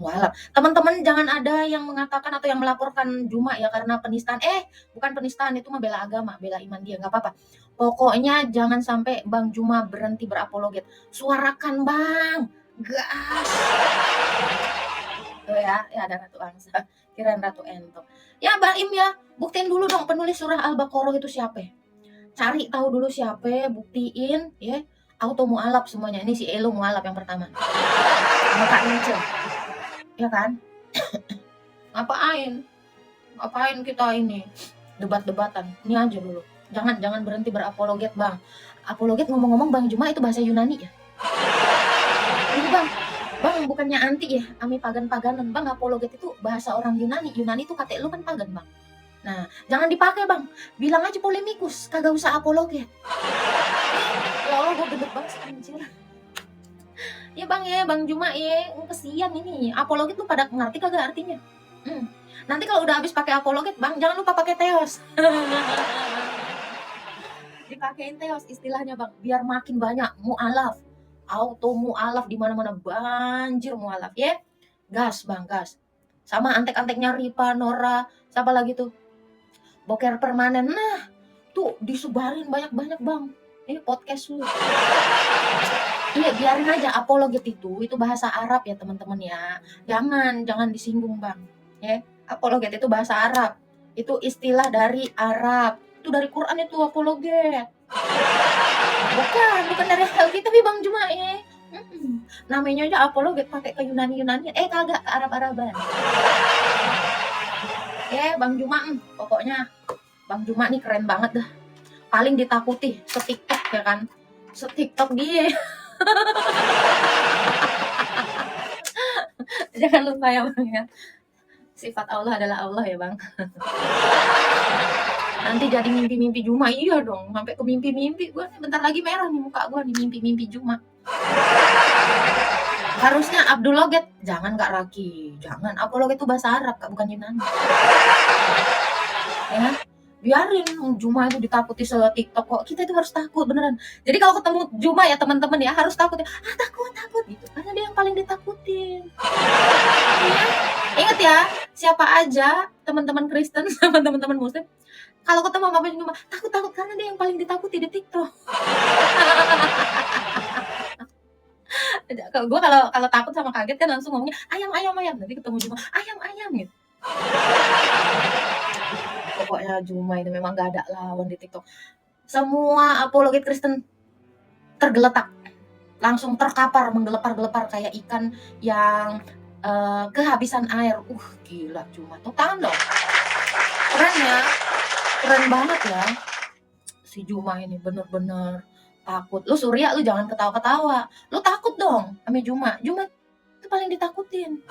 Mualaf. Teman-teman jangan ada yang mengatakan atau yang melaporkan Juma ya karena penistaan. Bukan penistaan, itu mah bela agama, bela iman dia, nggak apa-apa. Pokoknya jangan sampai Bang Juma berhenti berapologet. Suarakan Bang, gas. Tuh ya ada Ratu Angsa. Kirain Ratu Entok. Ya Baim ya, buktiin dulu dong penulis surah Al-Baqarah itu siapa. Cari tahu dulu siapa, buktiin ya. Auto mualaf semuanya. Ini si Elo mualaf yang pertama. Sama Kak Ince. Ya kan? Ngapain kita ini debat-debatan? Ini aja dulu. Jangan berhenti berapologet, Bang. Apologet ngomong-ngomong Bang Juma itu bahasa Yunani ya? Ini Bang bukannya anti ya, ami pagan-paganan. Bang, apologet itu bahasa orang Yunani. Yunani itu kakek lu kan pagan, Bang. Nah, jangan dipakai, Bang. Bilang aja polemikus, kagak usah apologet. Ya Allah, gue gendut banget anjir. Ya Bang Juma ya, kesian ini. Apologet tuh pada ngerti kagak artinya? Nanti kalau udah habis pakai apologet, Bang, jangan lupa pakai teos. Dipakein teos istilahnya, Bang, biar makin banyak mualaf. Auto mualaf di mana-mana, banjir mualaf ya. Gas, Bang, gas. Sama antek-anteknya Ripa, Nora, siapa lagi tuh? Boker permanen. Nah, tuh disebarin banyak-banyak, Bang. Ini podcast lu. Iya, biarin aja apologet itu bahasa Arab ya, teman-teman ya. Jangan disinggung, Bang. Ya, apologet itu bahasa Arab. Itu istilah dari Arab. Itu dari Quran itu apologet. Bukan dari Alkitab tapi Bang Juma ya. Namanya aja apologet pakai ke Yunani. Kagak, ke Arab-Araban. Bang Juma, pokoknya Bang Juma nih keren banget dah. Paling ditakuti se-TikTok ya kan. Se-TikTok dia. Jangan lupa ya Bang ya. Sifat Allah adalah Allah ya Bang. Nanti jadi mimpi-mimpi Juma, iya dong. Sampai ke mimpi-mimpi. Gue nih bentar lagi merah nih muka gue nih, mimpi-mimpi Juma. Harusnya Abduloget, jangan Kak Raki. Jangan, apologet itu bahasa Arab Kak, bukan Yunani. Ya, biarin Juma itu ditakuti se-TikTok kok. Kita itu harus takut beneran. Jadi kalau ketemu Juma ya teman-teman ya harus takut ya. Takut gitu. Karena dia yang paling ditakutin. Ya. Ingat ya, siapa aja teman-teman Kristen sama teman-teman Muslim kalau ketemu sama Bang Juma takut karena dia yang paling ditakuti di TikTok. Gue kalau takut sama kaget kan langsung ngomongnya ayam. Nanti ketemu Juma ayam gitu. Pokoknya Juma itu memang gak ada lawan di TikTok. Semua apologet Kristen tergeletak, langsung terkapar, menggelepar-gelepar kayak ikan yang kehabisan air. Gila Juma tuh, tangan dong. Keren ya, keren banget ya. Si Juma ini bener-bener takut. Lu Surya, lu jangan ketawa-ketawa. Lu takut dong sama Juma. Juma itu paling ditakutin.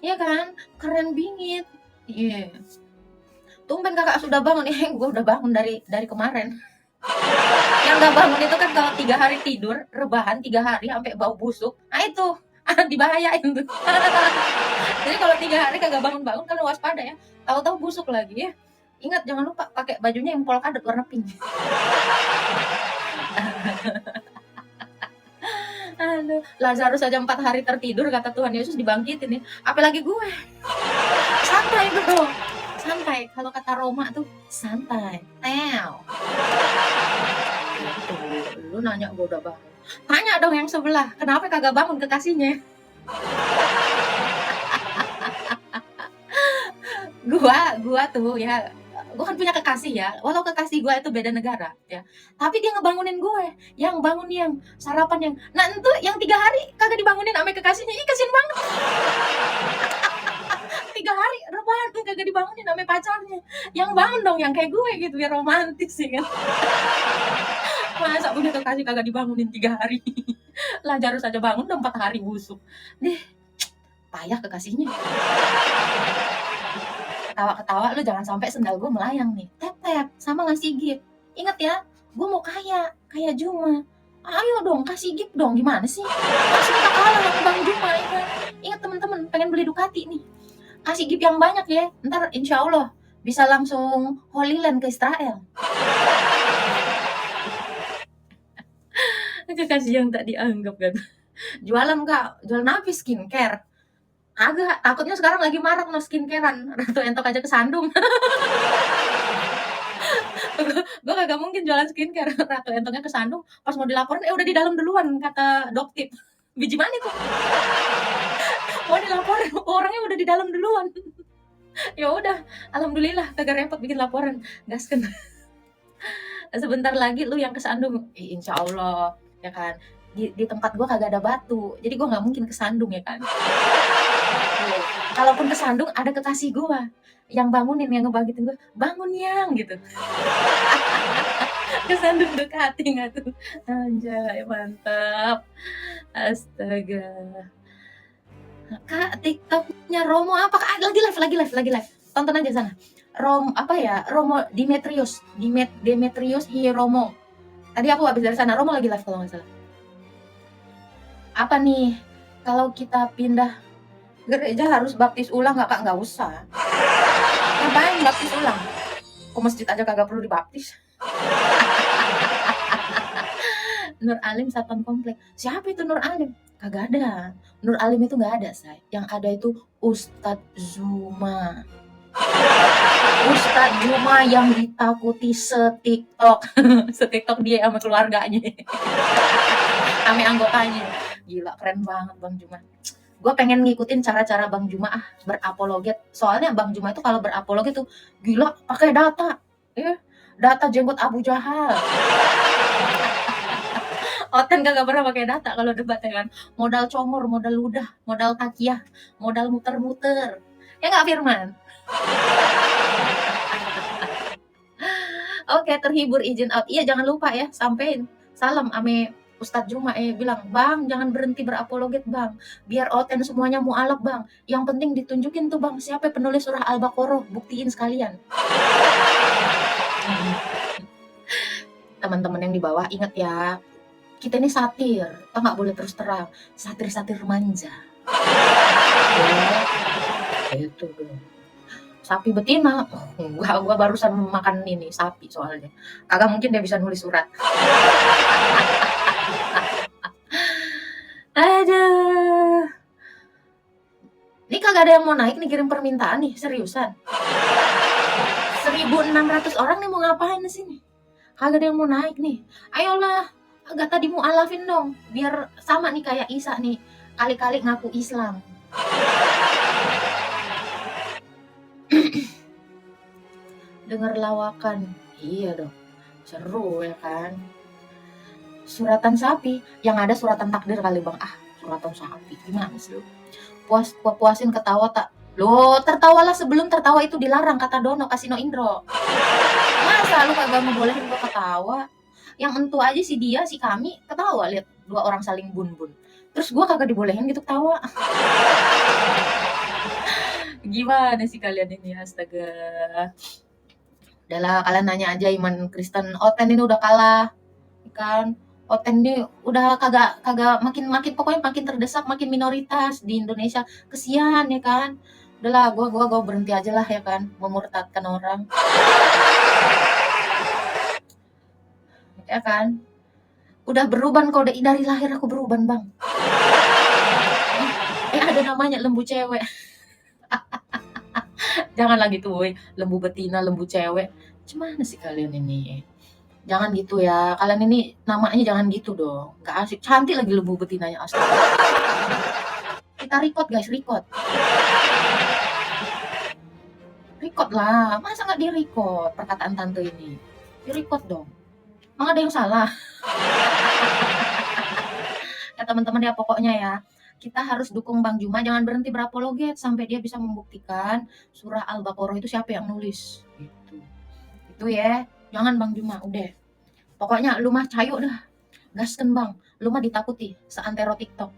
Iya kan? Keren bingit. Iya. Tumben kakak sudah bangun. Gue udah bangun dari kemarin. Yang gak bangun itu kan kalau 3 hari tidur, rebahan 3 hari sampai bau busuk. Nah itu, dibahayain tuh. Jadi kalau 3 hari kagak bangun-bangun kan waspada ya. Tahu-tahu busuk lagi ya. Ingat jangan lupa pakai bajunya yang polkadot warna pink. Aduh, Lazarus saja 4 hari tertidur kata Tuhan Yesus dibangkitin ya. Apalagi gue. Santai bro. Santai. Kalau kata Roma tuh santai. Lu nanya gue udah bangun. Tanya dong yang sebelah. Kenapa kagak bangun kekasihnya? Gua tuh ya, gue kan punya kekasih ya, walau kekasih gue itu beda negara ya, tapi dia ngebangunin gue, yang bangun yang sarapan yang, nah itu yang 3 hari kagak dibangunin sama kekasihnya, kasian banget. 3 hari rebahan tuh kagak dibangunin sama pacarnya, yang bangun dong yang kayak gue gitu biar romantis sih kan. Masa punya kekasih kagak dibangunin 3 hari. Lazarus aja bangun udah 4 hari busuk. Payah kekasihnya. Ketawa-ketawa lu jangan sampai sendal gue melayang nih. Tep sama ngasih gift. Ingat ya, gue mau kayak Juma. Ayo dong kasih gift dong, gimana sih? Masih kita kalah sama Bang Juma ya kan. Ingat teman-teman, pengen beli Ducati nih. Kasih gift yang banyak ya. Ntar insya Allah bisa langsung Holy Land ke Israel. Kekasih yang tak dianggap kan. Jualan Kak, jualan apa? Skincare. Agak, takutnya sekarang lagi marak no skincarean. Ratu Entok aja kesandung. Gue kagak mungkin jualan skincare. Ratu Entoknya kesandung, pas mau dilaporin, udah di dalam duluan, kata Doktip. Biji mana itu? Mau dilaporin, orangnya udah di dalam duluan. Ya udah, alhamdulillah kagak repot bikin laporan. Gaskeun. Sebentar lagi lu yang kesandung. Insya Allah, ya kan. Di tempat gua kagak ada batu, jadi gua nggak mungkin kesandung ya kan. Tuh. Kalaupun kesandung ada kekasih gua yang bangunin, yang ngebangkitin gua, bangun yang gitu. Kesandung Ducati nggak tuh? Anjay, mantap. Astaga. Kak, TikToknya Romo apa? Kak, lagi live. Tonton aja sana. Apa ya? Romo Demetrius Hiromo. Tadi aku habis dari sana, Romo lagi live kalau nggak salah. Apa nih? Kalau kita pindah gereja harus baptis ulang nggak Kak? Nggak usah. Ngapain baptis ulang? Ke masjid aja kagak perlu dibaptis. Nur Alim Satpam Komplek. Siapa itu Nur Alim? Kagak ada. Nur Alim itu nggak ada, say. Yang ada itu Ustadz Zuma. Ustadz Zuma yang ditakuti setiktok. Setiktok dia sama keluarganya. Sama anggotanya. Gila, keren banget Bang Juma. Gue pengen ngikutin cara-cara Bang Juma berapologet. Soalnya Bang Juma itu kalau berapologet tuh gila, pakai data. Data jenggot Abu Jahal. Oten kagak pernah pakai data kalau debat ya kan. Modal congor, modal ludah, modal takiyah, modal muter-muter. Ya nggak Firman? Oke, terhibur, izin out. Iya, jangan lupa ya, sampein salam ame Ustadz Juma bilang, Bang, jangan berhenti berapologet, Bang. Biar Oten semuanya mualaf, Bang. Yang penting ditunjukin tuh, Bang, siapa penulis surah Al-Baqarah, buktiin sekalian. Teman-teman yang di bawah, ingat ya, kita ini satir, kita nggak boleh terus terang. Satir-satir manja. Itu dong. Sapi betina, gua barusan makan ini sapi soalnya. Kagak mungkin dia bisa nulis surat. Aduh. Ini kagak ada yang mau naik nih kirim permintaan nih, seriusan. 1.600 orang nih mau ngapain di sini? Kagak ada yang mau naik nih. Ayolah, agak tadi mau alafin dong, biar sama nih kayak Isa nih. Kali-kali ngaku Islam. Dengar lawakan, iya dong, seru ya kan. Suratan sapi, yang ada suratan takdir kali Bang. Suratan sapi, gimana sih lu? Puasin ketawa tak? Loh, tertawalah sebelum tertawa itu dilarang, kata Dono Kasino Indro. Masa lu kagak ngebolehin gua ketawa? Yang entu aja si dia, si kami ketawa lihat dua orang saling bun-bun. Terus gua kagak dibolehin gitu ketawa. Gimana sih kalian ini, astaga. Udahlah, kalian nanya aja iman Kristen. Oten ini udah kalah, kan? Oten ini udah kagak makin pokoknya makin terdesak, makin minoritas di Indonesia. Kesian ya kan? Udahlah, gua berhenti aja lah ya kan, memurtadkan orang. Ya kan? Udah beruban kode dari lahir aku beruban, Bang. Ada namanya lembu cewek. Jangan lagi tuh, woy. Lembu betina, lembu cewek. Gimana sih kalian ini? Jangan gitu ya. Kalian ini namanya jangan gitu dong. Gak asik. Cantik lagi lembu betinanya, astaga. Kita record guys, record. Record lah. Masa nggak di-record perkataan tante ini? Di-record dong. Emang ada yang salah? Ya teman-teman ya, pokoknya ya, kita harus dukung Bang Juma, jangan berhenti berapologet sampai dia bisa membuktikan surah Al-Baqarah itu siapa yang nulis. Gitu. Itu ya, jangan Bang Juma, udah. Pokoknya lu mah cayo dah. Gasken Bang, lu mah ditakuti seantero TikTok.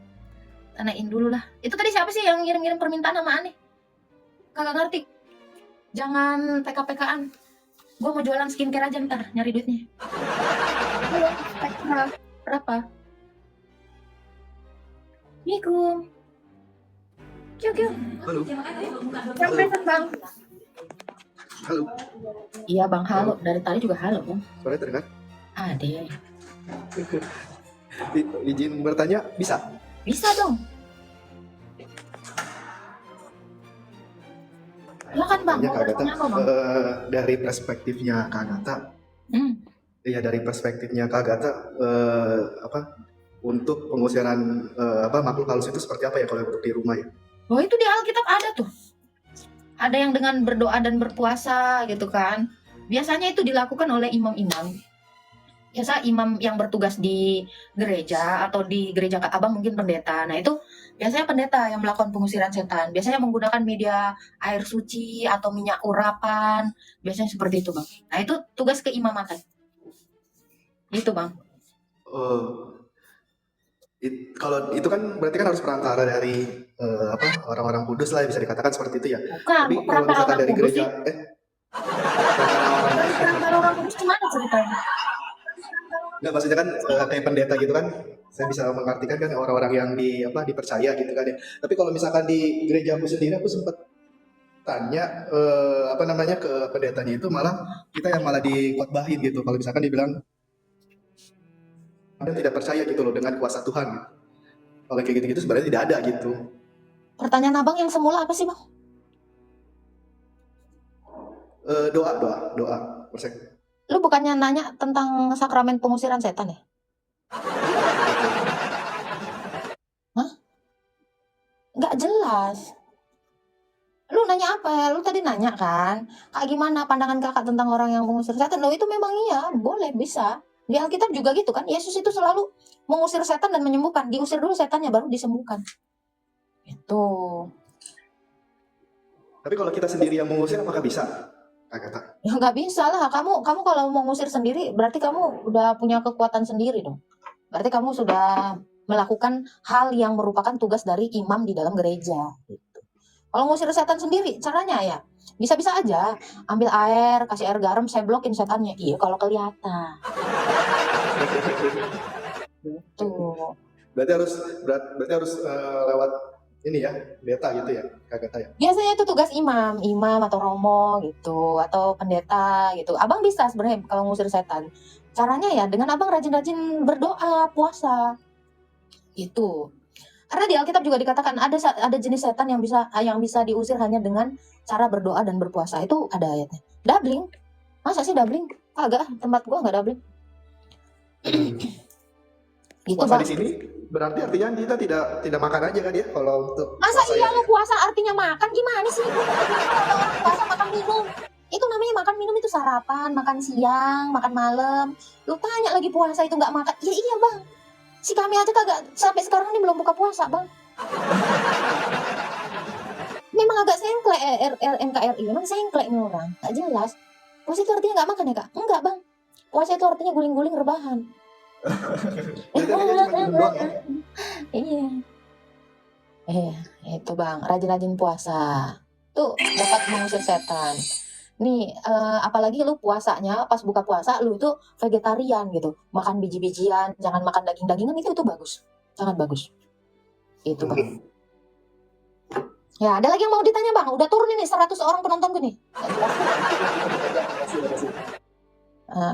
Tanyain dulu lah. Itu tadi siapa sih yang ngirim-ngirim permintaan sama aneh? Kagak ngerti. Jangan PK-PK-an. Gue mau jualan skincare aja ntar, nyari duitnya. Berapa? Assalamualaikum. Kiu. Halo. Sampai Bang. Halo. Iya Bang, halo. Dari tadi juga halo Bang. Suaranya terdengar? Ada. Izin bertanya bisa? Bisa dong. Ya kan Bang, Kayaknya mau Kak Agatha, bertanya apa Bang? dari perspektifnya Kak Agatha, Hmm. dari perspektifnya Kak Agatha, apa untuk pengusiran makhluk halus itu seperti apa ya kalau untuk di rumah ya? Oh itu di Alkitab ada tuh. Ada yang dengan berdoa dan berpuasa gitu kan. Biasanya itu dilakukan oleh imam-imam. Biasa imam yang bertugas di gereja atau di gereja Abang mungkin pendeta. Nah itu biasanya pendeta yang melakukan pengusiran setan. Biasanya menggunakan media air suci atau minyak urapan. Biasanya seperti itu Bang. Nah itu tugas keimamatan. Itu Bang. Oh, kalau itu kan berarti kan harus perantara dari orang-orang kudus lah bisa dikatakan seperti itu ya. Bukan, Tapi kalau perantara misalkan orang dari kudus sih. gereja, perantara orang Dari perantara orang kudus gimana ceritanya? nggak maksudnya kan kayak pendeta gitu kan, saya bisa mengartikan kan orang-orang yang dipercaya gitu kan ya. Tapi kalau misalkan di gereja aku sendiri aku sempat tanya ke pendetanya itu malah kita yang malah dikotbahin gitu. Kalau misalkan dibilang Anda tidak percaya gitu loh dengan kuasa Tuhan. Kalau kayak gitu-gitu sebenarnya tidak ada gitu. Pertanyaan abang yang semula apa sih Bang? Doa. Lu bukannya nanya tentang sakramen pengusiran setan ya? Hah? Nggak jelas. Lu nanya apa? Lu tadi nanya kan, kak gimana pandangan kakak tentang orang yang mengusir setan? Lo itu memang iya, boleh, bisa. Di Alkitab juga gitu kan, Yesus itu selalu mengusir setan dan menyembuhkan. Diusir dulu setannya, baru disembuhkan. Itu. Tapi kalau kita sendiri yang mengusir apakah bisa? Kata. Ya nggak bisa lah, kamu kalau mau ngusir sendiri, berarti kamu udah punya kekuatan sendiri dong. Berarti kamu sudah melakukan hal yang merupakan tugas dari imam di dalam gereja. Gitu. Kalau ngusir setan sendiri, caranya ya bisa-bisa aja. Ambil air, kasih air garam, saya blokin setannya. Iya kalau kelihatan. Gitu. Berarti harus lewat ini ya, beta gitu ya, kata ya. Biasanya itu tugas imam atau romo gitu, atau pendeta gitu. Abang bisa sebenarnya kalau ngusir setan. Caranya ya dengan abang rajin-rajin berdoa, puasa. Itu. Karena di Alkitab juga dikatakan ada jenis setan yang bisa diusir hanya dengan cara berdoa dan berpuasa. Itu ada ayatnya. Dabling. Masa sih dabling? Kagak, tempat gua nggak dabling. Gitu, Puasa Bang. di sini berarti artinya kita tidak makan aja kan ya kalau untuk Masa iya ya. lu puasa artinya makan? Gimana sih? Ada orang puasa makan minum. Itu namanya makan minum itu sarapan, makan siang, makan malam. Lu tanya lagi puasa itu nggak makan? Ya iya, Bang. Si kami aja kagak sampai sekarang ini belum buka puasa, Bang. Memang agak sengklek NKRI, memang sengklek nih orang, nggak jelas. Puasa itu artinya nggak makan ya kak? Enggak bang, puasa itu artinya guling-guling rebahan. Iya, itu bang, rajin-rajin puasa, tuh dapat mengusir setan. Nih, apalagi lu puasanya pas buka puasa lu tuh vegetarian gitu, makan biji-bijian, jangan makan daging-dagingan itu bagus, sangat bagus. Itu bang. Ya, ada lagi yang mau ditanya bang? Udah turun ini 100 orang penonton gue nih.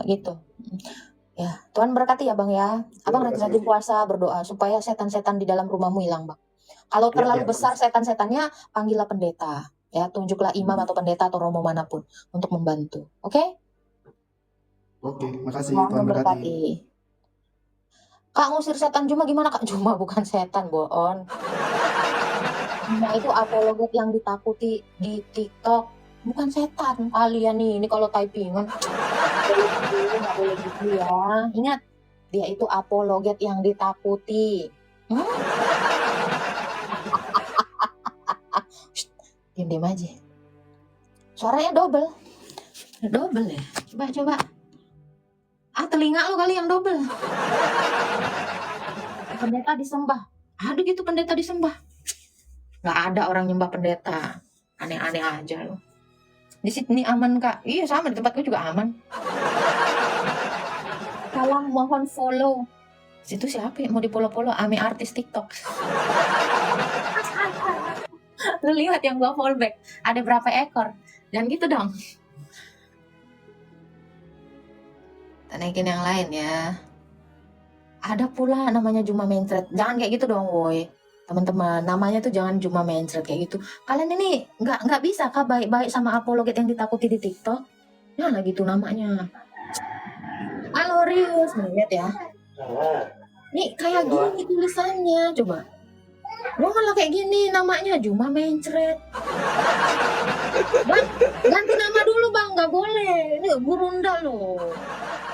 Gitu. Ya, Tuhan berkati ya bang ya. Abang rajin-rajin puasa, berdoa supaya setan-setan di dalam rumahmu hilang bang. Kalau terlalu besar setan-setannya, panggillah pendeta. Ya, tunjuklah imam atau pendeta atau romo manapun untuk membantu. Oke? Oke, makasih. Tuhan berkati. Kak ngusir setan Juma gimana kak? Juma bukan setan, bohong. Nah itu apologet yang ditakuti di TikTok, bukan setan kalian nih. Ini kalau typingan nggak boleh gitu ya. Ingat, dia itu apologet yang ditakuti. Diam aja. Suaranya double ya. Coba. Telinga lu kali yang double. Pendeta disembah. Aduh gitu pendeta disembah. Nggak ada orang nyembah pendeta. Aneh-aneh aja loh. Di sini aman kak? Iya sama, di tempatku juga aman. Tolong mohon follow. Situ siapa ya mau di follow Ame artis TikTok. Lu lihat yang gua follow back ada berapa ekor? Jangan gitu dong. Kita naikin yang lain ya. Ada pula namanya Juma mencret. Jangan kayak gitu dong, woi. Teman-teman, namanya tuh jangan Juma mencret kayak gitu. Kalian ini nggak bisa kah baik-baik sama apologet yang ditakuti di TikTok? Janganlah gitu namanya. Halo Rius, nih lihat ya. Nih kayak gini tulisannya, coba. Lo malah kayak gini namanya Juma mencret. Bang, ganti nama dulu bang, nggak boleh. Ini gurunda loh.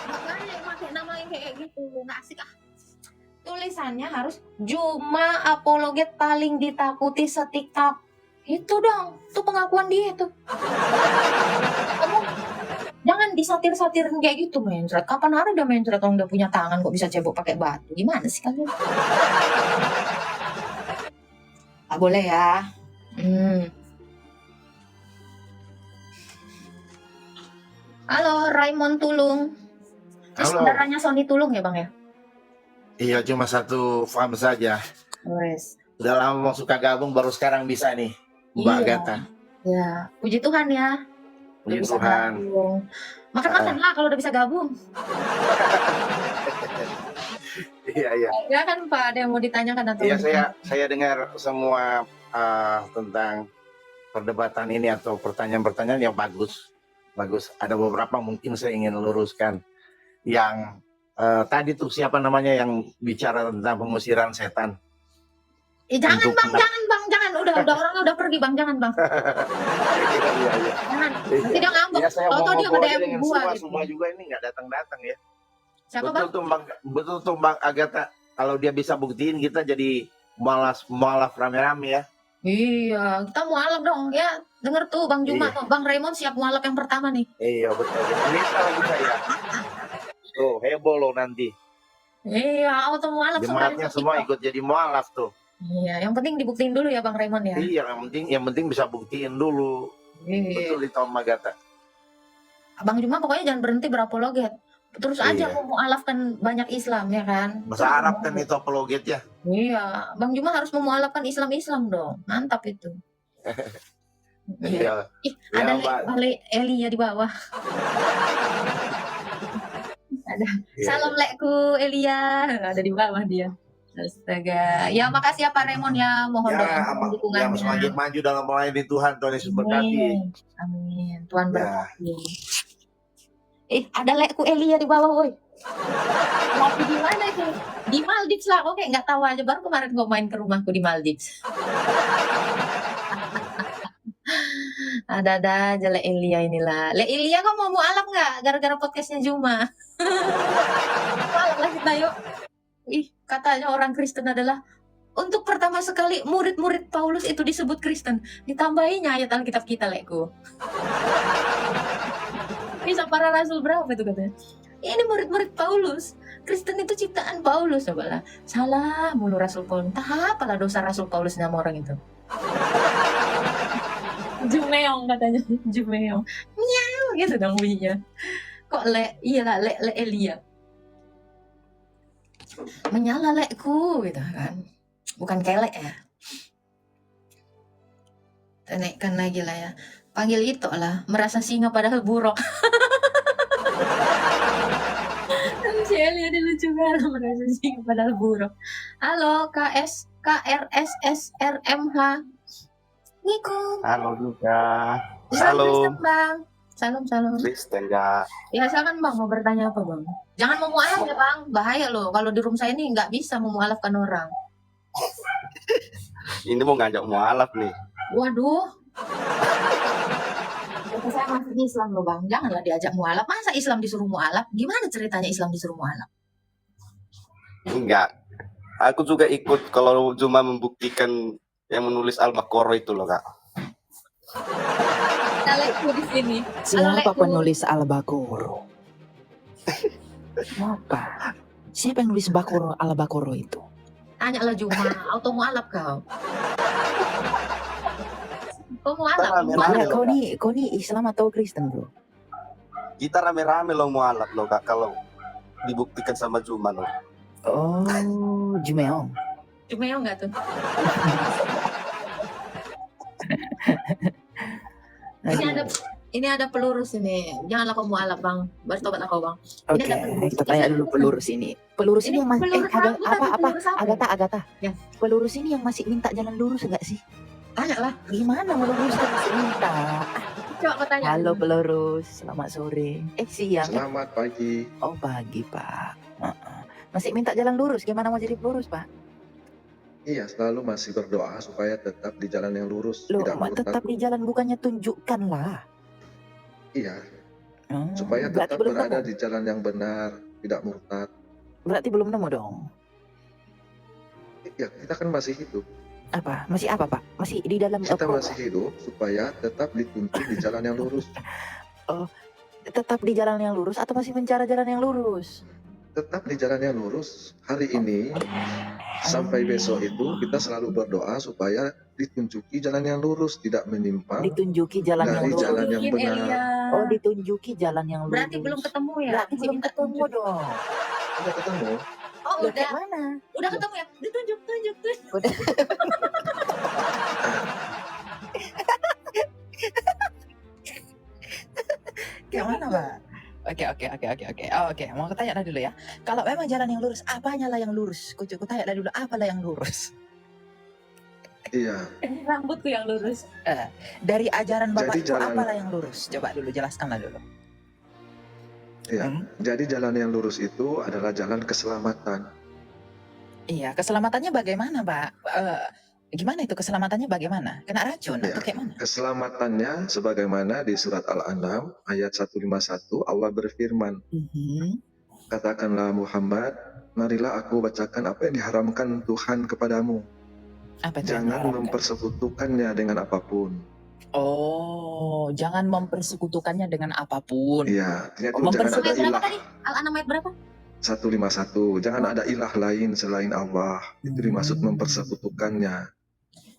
Nggak boleh pakai nama yang kayak gitu, nggak asik ah. Tulisannya harus Juma apologet paling ditakuti setiktok. Itu dong, tuh pengakuan dia tuh. Kamu jangan disatir-satirin kayak gitu mencret. Kapan ada udah mencret kalau udah punya tangan kok bisa cebok pakai batu? Gimana sih kalian? Nggak boleh ya. Halo Raymond Tulung. Ini Halo. saudaranya Sony Tulung ya bang ya? Iya, cuma satu farm saja. Wes. Udah lama mau suka gabung, baru sekarang bisa nih, Mbak Iya. Agatha. Ya, puji Tuhan ya. Udah Puji bisa Tuhan. gabung. Makan-makan lah kalau udah bisa gabung. Iya. Ya kan Pak, ada yang mau ditanyakan atau? Iya, saya dengar semua tentang perdebatan ini atau pertanyaan-pertanyaan yang bagus. Ada beberapa mungkin saya ingin luruskan. Yang tadi tuh siapa namanya yang bicara tentang pengusiran setan? Jangan Untuk bang, jangan. Udah orang udah pergi bang, jangan bang. Iya. Jangan. Nanti dia ngambek. Ya, saya Tahu-tahu dia ngobrol nge-DM dengan gua gitu. semua juga ini nggak datang ya. Siapa bang? Betul tuh Bang Agatha. Kalau dia bisa buktiin kita jadi mualaf rame-rame ya. Iya, kita mualaf dong ya. Denger tuh Bang Juma, Iya. Bang Raymond siap mualaf yang pertama nih. Iya betul. Minta lagi saya. Tuh heboh loh nanti. Iya, auto mualaf Jemaatnya semua ikut jadi mualaf tuh. Iya, yang penting dibuktiin dulu ya Bang Raymond ya. Iya, yang penting bisa buktiin dulu. Iya. Betul itu Om Agatha. Bang Juma pokoknya jangan berhenti berapologet. Terus aja Iya. mau mualafkan banyak Islam ya kan. Bahasa Arab kan itu apologet ya. Iya, Bang Juma harus memualafkan Islam dong. Mantap itu. Iya. Iya. Ih, Ya, ada Mbak. balik Eli ya di bawah. Ada. Iya. Salam lekku Elia, ada di bawah dia. Astaga. Ya makasih ya Pak Raymond ya, mohon doa dan dukungannya. Yang semakin maju dalam melayani Tuhan, Tuhan Yesus berkati. Amin. Tuhan Ya. berkati. Ada lekku Elia di bawah, woi. Lagi di mana itu? Di Maldives lah. Oke, nggak tahu aja. Baru kemarin gue main ke rumahku di Maldives. Ada aja Le Elia inilah. Le Elia kok mau mualaf nggak? Gara-gara podcastnya Juma. Mualaf lah kita yuk. Katanya orang Kristen adalah untuk pertama sekali murid-murid Paulus itu disebut Kristen. Ditambahinya ayat Alkitab kita, Lekku. Bisa para rasul berapa itu katanya? Ini murid-murid Paulus. Kristen itu ciptaan Paulus, coba lah. Salah mulu Rasul Paulus. Entah apalah dosa Rasul Paulus nama orang itu. Jumeong katanya. Jumeong. Miau gitu dong bunyinya. Kok iyalah le Elia. Menyala lekku gitu kan. Bukan kelek ya. Kita naikkan lagi lah ya. Panggil itu lah. Merasa singa padahal buruk. Si Eli ada lucu banget. Merasa singa padahal buruk. Halo KRSSRMH. Nikum. Halo juga. Salam bang. Salam. Kristen ya. Ya silakan bang, mau bertanya apa bang? Jangan mau mualaf ya bang, bahaya loh. Kalau di room saya ini nggak bisa memualafkan orang. Ini mau ngajak mualaf nih. Waduh. Saya masih Islam loh bang, janganlah diajak mualaf. Masa Islam disuruh mualaf? Gimana ceritanya Islam disuruh mualaf? Enggak. Aku juga ikut kalau cuma membuktikan yang menulis Al-Baqarah itu loh kak. Lekku di sini. Siapa penulis Al-Baqarah? Apa? Siapa yang nulis Al-Baqarah itu? Tanyalah Juma, auto mualaf kau. Kau mualaf? Rame-rame loh, Kau nih Islam atau Kristen bro? Kita rame-rame loh mualaf loh kak kalau dibuktikan sama Juma loh. Oh, Jumeong. Jumeong nggak tuh? ini ada pelurus ini. Janganlah kau mualaf bang. Bertobat aku bang. Oke, Ini ada pelurus. kita tanya dulu pelurus ini. Pelurus ini yang masih pelurus rambut atau apa? pelurus apa? Agatha. Ya. Pelurus ini yang masih minta jalan lurus enggak sih? Tanya lah. Gimana meluruskan masih minta? Coba kau tanya. Halo pelurus, selamat sore. Siang. Selamat pagi. Oh pagi Pak. Masih minta jalan lurus. Gimana mau jadi pelurus Pak? Iya, selalu masih berdoa supaya tetap di jalan yang lurus, Loh, tidak murtad. tetap di jalan bukannya tunjukkanlah. Iya, supaya berarti tetap belum berada nemu. di jalan yang benar, tidak murtad. Berarti belum nemu dong. Ya, kita kan masih hidup. Apa? Masih apa Pak? Masih di dalam Kita masih hidup supaya tetap dituntun di jalan yang lurus. tetap di jalan yang lurus atau masih mencari jalan yang lurus? Tetap di jalan yang lurus. Hari ini sampai besok itu kita selalu berdoa supaya ditunjuki jalan yang lurus, tidak menyimpang Ditunjuki jalan yang dari lurus. jalan yang Mungkin benar. Elia. Oh, ditunjuki jalan yang lurus. Berarti belum ketemu ya? Berarti Masih belum minta ketemu tunjuk. dong. Udah ketemu? Oh Loh, udah. kayak mana? Udah ketemu ya? Ditunjuk. Kayak mana Pak? Oke. Oke, mau aku tanya dulu ya. Kalau memang jalan yang lurus, apanya lah yang lurus? Ku tanya dulu, apalah yang lurus? Iya. Rambutku yang lurus. Dari ajaran Bapak Jadi itu jalan- apalah yang lurus? Coba dulu jelaskanlah dulu. Iya. Jadi jalan yang lurus itu adalah jalan keselamatan. Iya, keselamatannya bagaimana, Pak? Gimana itu keselamatannya bagaimana? Kena racun Ya. atau kayak mana? Keselamatannya sebagaimana di surat Al-An'am ayat 151 Allah berfirman, katakanlah Muhammad, marilah aku bacakan apa yang diharamkan Tuhan kepadamu. Apa itu yang Jangan diharamkan? mempersekutukannya dengan apapun. Oh, jangan mempersekutukannya dengan apapun. Iya, artinya itu Oh, jangan ada Ayat berapa ilah. tadi? Al-An'am ayat berapa? 151, jangan ada ilah lain selain Allah. Itu dimaksud mempersekutukannya.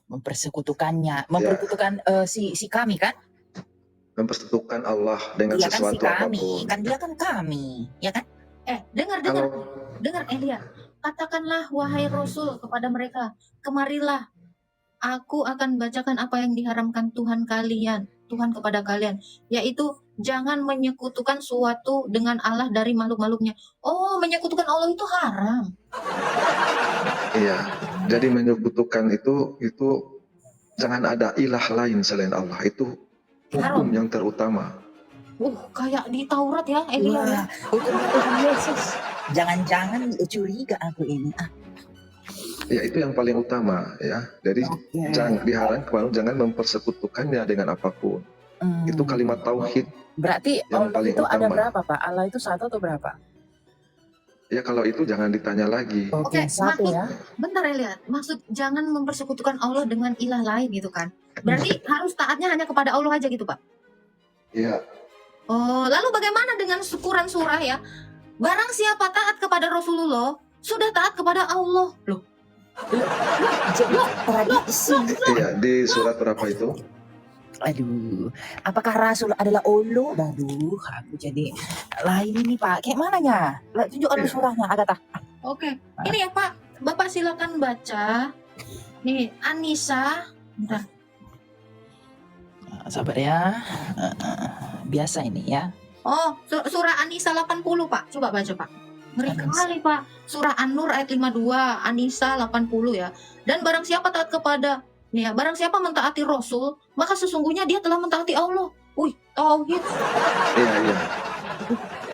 Mempersekutukannya, Ya. mempersekutukan si kami kan? Mempersekutukan Allah dengan Dia kan si sesuatu kami, apapun. kan dia kan kami, ya kan? Dengar Kalau Elia. Katakanlah wahai Rasul kepada mereka, kemarilah. Aku akan bacakan apa yang diharamkan Tuhan kepada kalian, yaitu jangan menyekutukan suatu dengan Allah dari makhluk-makhluknya. Oh, menyekutukan Allah itu haram. iya, jadi menyekutukan itu jangan ada ilah lain selain Allah. Itu hukum yang terutama. Kayak di Taurat ya, Elia. Wah, hukum Tuhan Yesus. Jangan-jangan curiga aku ini. Ya, itu yang paling utama ya. Jadi jangan diharamkan, jangan mempersekutukannya dengan apapun. Itu kalimat tauhid. Berarti yang Allah paling itu ada utama. berapa, Pak? Allah itu satu atau berapa? Ya kalau itu jangan ditanya lagi. Oke, satu ya. Bentar Elia, maksud jangan mempersekutukan Allah dengan ilah lain gitu kan? Berarti harus taatnya hanya kepada Allah aja gitu, Pak? Ya, Oh, lalu bagaimana dengan syukuran surah ya? Barang siapa taat kepada Rasulullah, sudah taat kepada Allah. Loh, Jadi tradisi. iya di surat berapa itu? Aduh, apakah Rasul adalah Allah? Aduh, aku jadi lain ini Pak. Kayak mananya? Tunjukkan Iya. surahnya, Agatha. oke. Ini ya Pak, Bapak silakan baca. Nih, Anissa. Bentar. Sabar ya. Biasa ini ya. Oh, surah Anissa 80 Pak. Coba baca Pak. Ngeri Anissa. kali Pak. Surah An-Nur ayat 52, Anissa 80 ya. Dan barang siapa taat kepada, nih ya, barang siapa mentaati Rasul, maka sesungguhnya dia telah mentaati Allah. Wih, tauhid. Iya.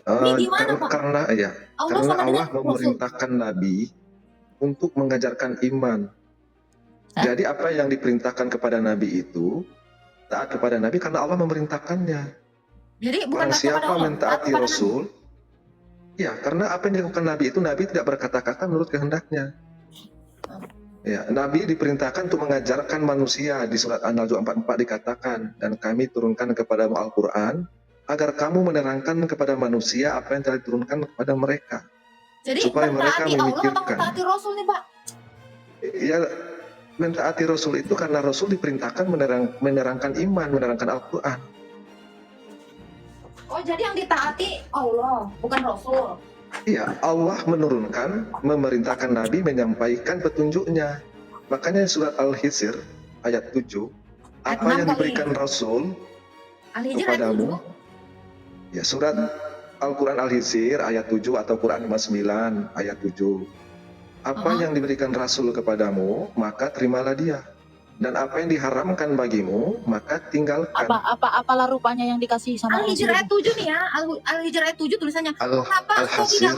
Ini gimana, Pak? Karena Allah karena sama Allah dengan Rasul. memerintahkan Nabi untuk mengajarkan iman. Hah? Jadi apa yang diperintahkan kepada Nabi itu taat kepada Nabi karena Allah memerintahkannya. Jadi bukan Barang taat kepada siapa Allah, taat mentaati kepada Nabi. Rasul, ya karena apa yang dilakukan Nabi itu Nabi tidak berkata-kata menurut kehendaknya. Ya, Nabi diperintahkan untuk mengajarkan manusia. Di surat An-Najm 44 dikatakan, dan kami turunkan kepadamu Al-Quran agar kamu menerangkan kepada manusia apa yang telah diturunkan kepada mereka. Jadi supaya mereka mentaati Allah atau memikirkan. mentaati Rasul nih Pak? Ya, mentaati Rasul itu karena Rasul diperintahkan menerangkan iman, menerangkan Al-Quran. Oh, jadi yang ditaati Allah, bukan Rasul. Iya, Allah menurunkan, memerintahkan Nabi menyampaikan petunjuknya. Makanya surat Al-Hijr ayat 7, Ayat apa 6 yang kali. diberikan Rasul, Al-Hijr ayat 7. kepadamu. Ya, surat Al-Quran Al-Hijr ayat 7 atau Quran 59 ayat 7. Apa yang diberikan Rasul kepadamu, maka terimalah dia. Dan apa yang diharamkan bagimu, maka tinggalkan. Apalah rupanya yang dikasih sama Al-Hijr Rasul? ayat 7 nih ya. Al-Hijr ayat 7 tulisannya. Kenapa engkau tidak Al-Hasir,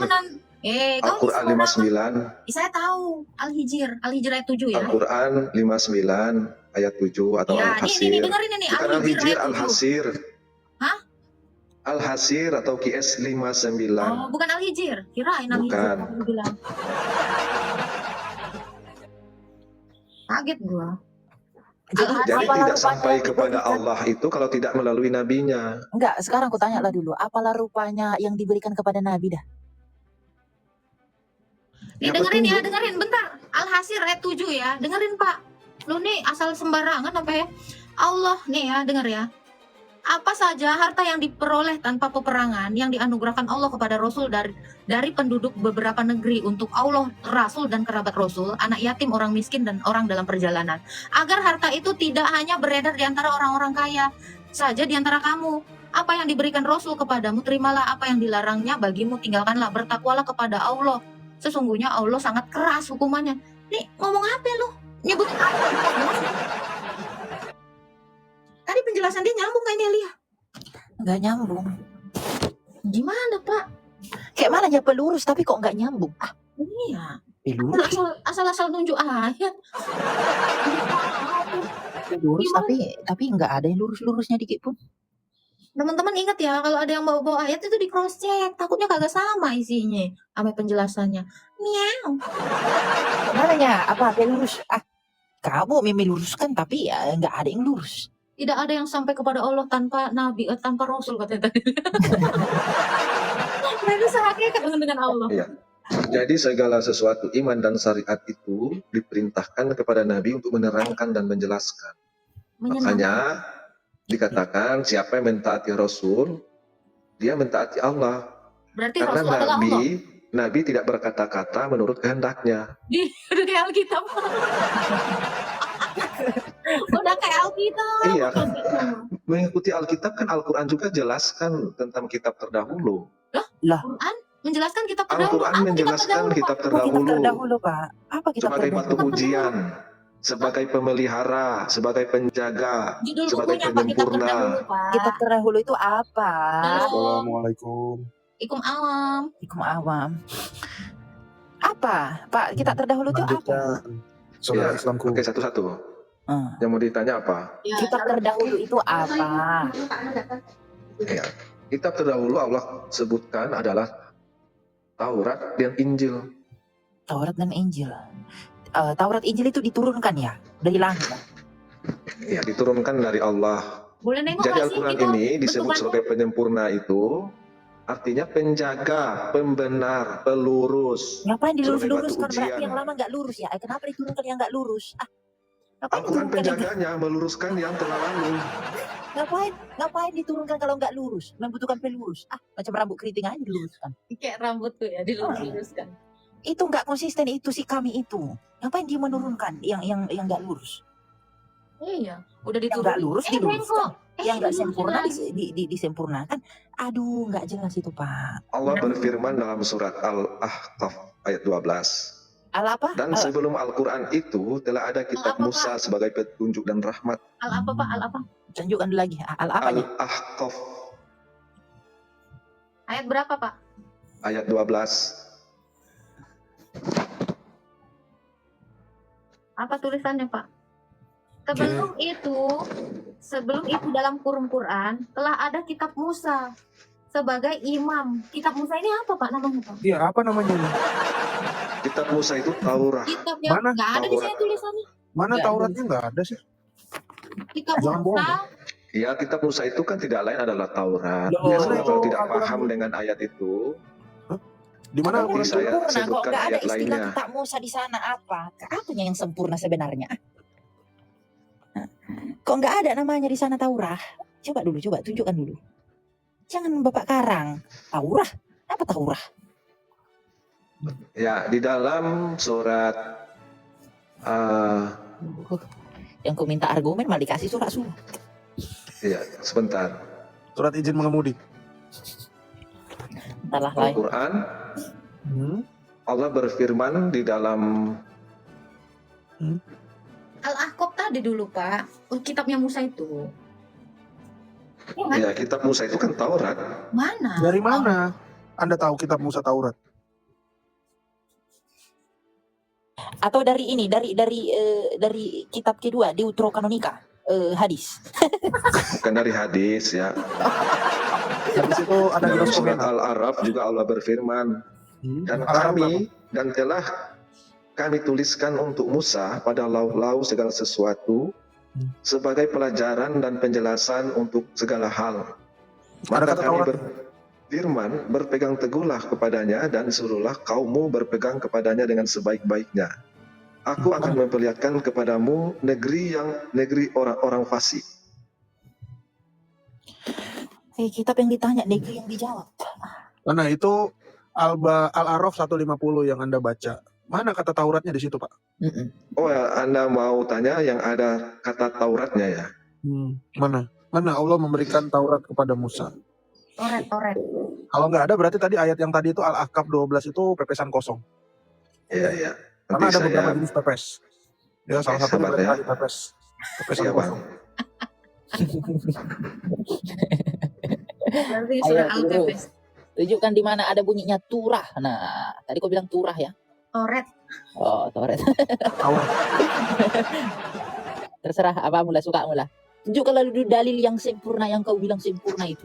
kau Al-Quran sembarangan. 59, Saya tahu Al-Hijr ayat 7 ya. Al-Quran 59 ayat 7 atau Ya, Al-Hasir. ini dengerin ini Bukan Al-Hijr Al-Hijr, ayat 7. Al-Hasir. Hah? Al-Hasir atau QS 59. Oh, bukan Al-Hijr. Kirain Al-Hijr Bukan. aku bilang. Kaget gua. Jadi apalah tidak sampai rupanya kepada diberikan- Allah itu kalau tidak melalui nabinya. Enggak, sekarang aku tanya lah dulu. Apalah rupanya yang diberikan kepada Nabi dah? Nih Ya, dengerin ya, betul. dengerin bentar. Al-Hasir ayat 7 ya. Dengerin, Pak. Lu nih asal sembarangan apa ya? Allah nih ya, denger ya. Apa saja harta yang diperoleh tanpa peperangan yang dianugerahkan Allah kepada Rasul dari penduduk beberapa negeri untuk Allah, Rasul dan kerabat Rasul, anak yatim, orang miskin dan orang dalam perjalanan. Agar harta itu tidak hanya beredar di antara orang-orang kaya saja di antara kamu. Apa yang diberikan Rasul kepadamu, terimalah. Apa yang dilarangnya bagimu, tinggalkanlah. Bertakwalah kepada Allah. Sesungguhnya Allah sangat keras hukumannya. Nih, ngomong apa lu? Nyebutin apa? Tadi penjelasan dia nyambung gak ini, Alia? Enggak nyambung. Gimana, Pak? Kayak mana ya pelurus tapi kok enggak nyambung? Iya. Pelurus, Asal-asal nunjuk ayat. pelurus tapi enggak ada yang lurus-lurusnya dikit pun. Teman-teman ingat ya, kalau ada yang bawa-bawa ayat itu di cross check. Takutnya kagak sama isinya sama penjelasannya. Miau. Mananya? Apa pelurus? Kamu memang luruskan tapi ya enggak ada yang lurus. Tidak ada yang sampai kepada Allah tanpa nabi, tanpa rasul katanya tadi. Mereka sehakikat dengan Allah. Iya. Jadi segala sesuatu iman dan syariat itu diperintahkan kepada Nabi untuk menerangkan dan menjelaskan. Makanya dikatakan siapa yang mentaati Rasul, dia mentaati Allah. Berarti Karena Rasul adalah Allah. Nabi tidak berkata-kata menurut kehendaknya. Udah kayak Alkitab. Udah kayak Alkitab. Iya. Mengikuti Alkitab kan Al-Quran juga jelaskan tentang kitab terdahulu. Quran menjelaskan kitab terdahulu. Al-Quran Apa kitab menjelaskan terdahulu, kitab Apa kita terdahulu terdahulu, Pak? Apa kita sebagai terdahulu? batu ujian, sebagai pemelihara, sebagai penjaga, Judul sebagai bukunya Pak, kitab penyempurna. terdahulu, Pak. Kitab terdahulu itu apa? Assalamualaikum. Ikum awam. Hukum awam. Apa? Pak, kitab terdahulu itu apa? Ya, Islamku. oke, satu-satu. Hmm. Yang mau ditanya apa? Ya, Kitab terdahulu itu apa? Ya, kitab terdahulu Allah sebutkan adalah Taurat dan Injil. Taurat dan Injil. Taurat Injil itu diturunkan ya dari langit. Ya, diturunkan dari Allah. boleh nengok Jadi nggak sih Al-Quran kita ini disebut bentukannya? sebagai penyempurna itu artinya penjaga, pembenar, pelurus. Ngapain Sebagai dilurus-luruskan? batu ujian. Berarti yang lama nggak lurus ya? Kenapa diturunkan yang nggak lurus? Ngapain Al-Quran diturunkan yang penjaganya meluruskan yang telah lalu. ngapain diturunkan kalau nggak lurus? Membutuhkan pelurus. Macam rambut keriting aja diluruskan. Kayak rambut tuh ya dilurus-luruskan. Itu nggak konsisten itu si kami itu. Ngapain dia menurunkan yang nggak lurus? Iya, udah Yang nggak diturunin. lurus diluruskan. Yang nggak diluruskan sempurna lagi. disempurnakan. Aduh, nggak jelas itu Pak. Allah berfirman dalam surat Al-Ahqaf ayat 12. Al apa? Dan sebelum Al-Quran itu telah ada kitab Al apa, Musa sebagai petunjuk dan rahmat. Al apa Pak? Al apa? Tunjukkan dulu lagi. Al apa nih? Al-Ahqaf Ayat berapa Pak? ayat 12. Apa tulisannya Pak? Sebelum itu dalam kurung Quran telah ada kitab Musa sebagai imam. Kitab Musa ini apa Pak namanya Pak? Iya, apa namanya? Kitab Musa itu Taurat. Kitabnya Mana? nggak ada di sini Taurat. tulisannya. Mana Nggak Tauratnya nggak ada sih? Kitab Jangan Musa. Ya, kitab Musa itu kan tidak lain adalah Taurat. Loh, Biasanya itu kalau tidak Al-Quran paham itu. dengan ayat itu, Di mana Yang Al-Quran Al-Quran? saya sempurna kok sebutkan nggak ada ayat istilah lainnya. kitab Musa di sana apa? Apanya yang sempurna sebenarnya? Kok nggak ada namanya di sana Taurah? Coba tunjukkan dulu. Jangan Bapak Karang. Taurah? Apa Taurah? Ya, di dalam surat Yang ku minta argumen malah dikasih surat. Ya, sebentar. Surat izin mengemudi. Entahlah lain. Al-Quran, Hmm. Allah berfirman di dalam Al-Ahqaf tadi dulu, Pak. Oh, kitabnya Musa itu. Ya kan? ya kitab Musa itu kan Taurat. Mana? Dari mana Anda tahu kitab Musa Taurat? Atau dari ini, dari kitab kedua Deuterokanonika, hadis. Bukan dari hadis ya. Hadis itu ada di Dalam surat komentar. Al-Araf juga Allah berfirman, dan Al-Araf kami dan telah kami tuliskan untuk Musa pada lauh-lauh segala sesuatu sebagai pelajaran dan penjelasan untuk segala hal. Ada Maka kata kami Taurat. berfirman, berpegang teguhlah kepadanya dan suruhlah kaummu berpegang kepadanya dengan sebaik-baiknya. Aku akan memperlihatkan kepadamu negeri orang-orang fasik. Kitab yang ditanya, negeri yang dijawab. Mana itu Al-Araf 150 yang Anda baca. Mana kata Tauratnya di situ, Pak? Oh ya, Anda mau tanya yang ada kata Tauratnya ya? Mana? Mana Allah memberikan Taurat kepada Musa? Toret. Kalau nggak ada berarti tadi ayat yang tadi itu Al-Ahqaf 12 itu pepesan kosong. Iya, iya. Karena Nanti ada beberapa saya, jenis pepes. Ya, salah satu sabar berarti ya. tadi pepesan Iya, Bang. kosong. Berarti Ayo, sudah terus. Al-Pepes. Tunjukkan di mana ada bunyinya turah. Nah, tadi kau bilang turah ya? Toret. Oh, Taurat. Taurat. Terserah apa mula suka mula. Tunjukkan lalu dalil yang sempurna yang kau bilang sempurna itu.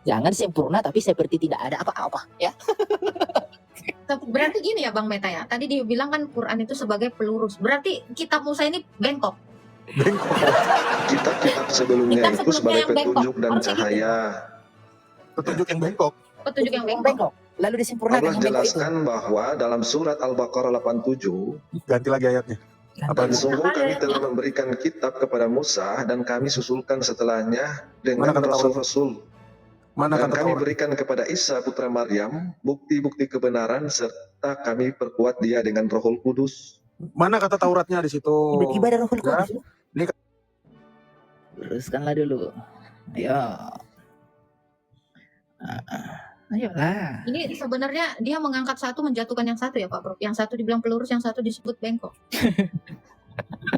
Jangan sempurna tapi seperti tidak ada apa-apa ya. Berarti gini ya Bang Meta ya. Tadi dia bilang kan Quran itu sebagai pelurus. Berarti kitab Musa ini bengkok. Kitab-kitab sebelumnya Kitab itu sebelumnya sebagai yang bengkok. petunjuk dan Harusnya gitu. cahaya. Petunjuk yang bengkok. Petunjuk yang bengkok. Bengkok. Lalu disempurnakan Allah yang bengkok itu. jelaskan bahwa dalam surat Al-Baqarah 87, Ganti lagi ayatnya. Apa dan itu? sungguh kami telah memberikan kitab kepada Musa dan kami susulkan setelahnya dengan Mana kata Taurat? rasul-rasul. Mana Dan kata kami Taurat? berikan kepada Isa putra Maryam bukti-bukti kebenaran serta kami perkuat dia dengan Rohul Kudus. Mana kata Tauratnya di situ? Tiba-tiba ada Rohul Ya. Kudus. Ini- Luruskanlah dulu. Ayo. Ayolah. Ini sebenarnya dia mengangkat satu menjatuhkan yang satu ya Pak Bro. Yang satu dibilang pelurus, yang satu disebut bengkok.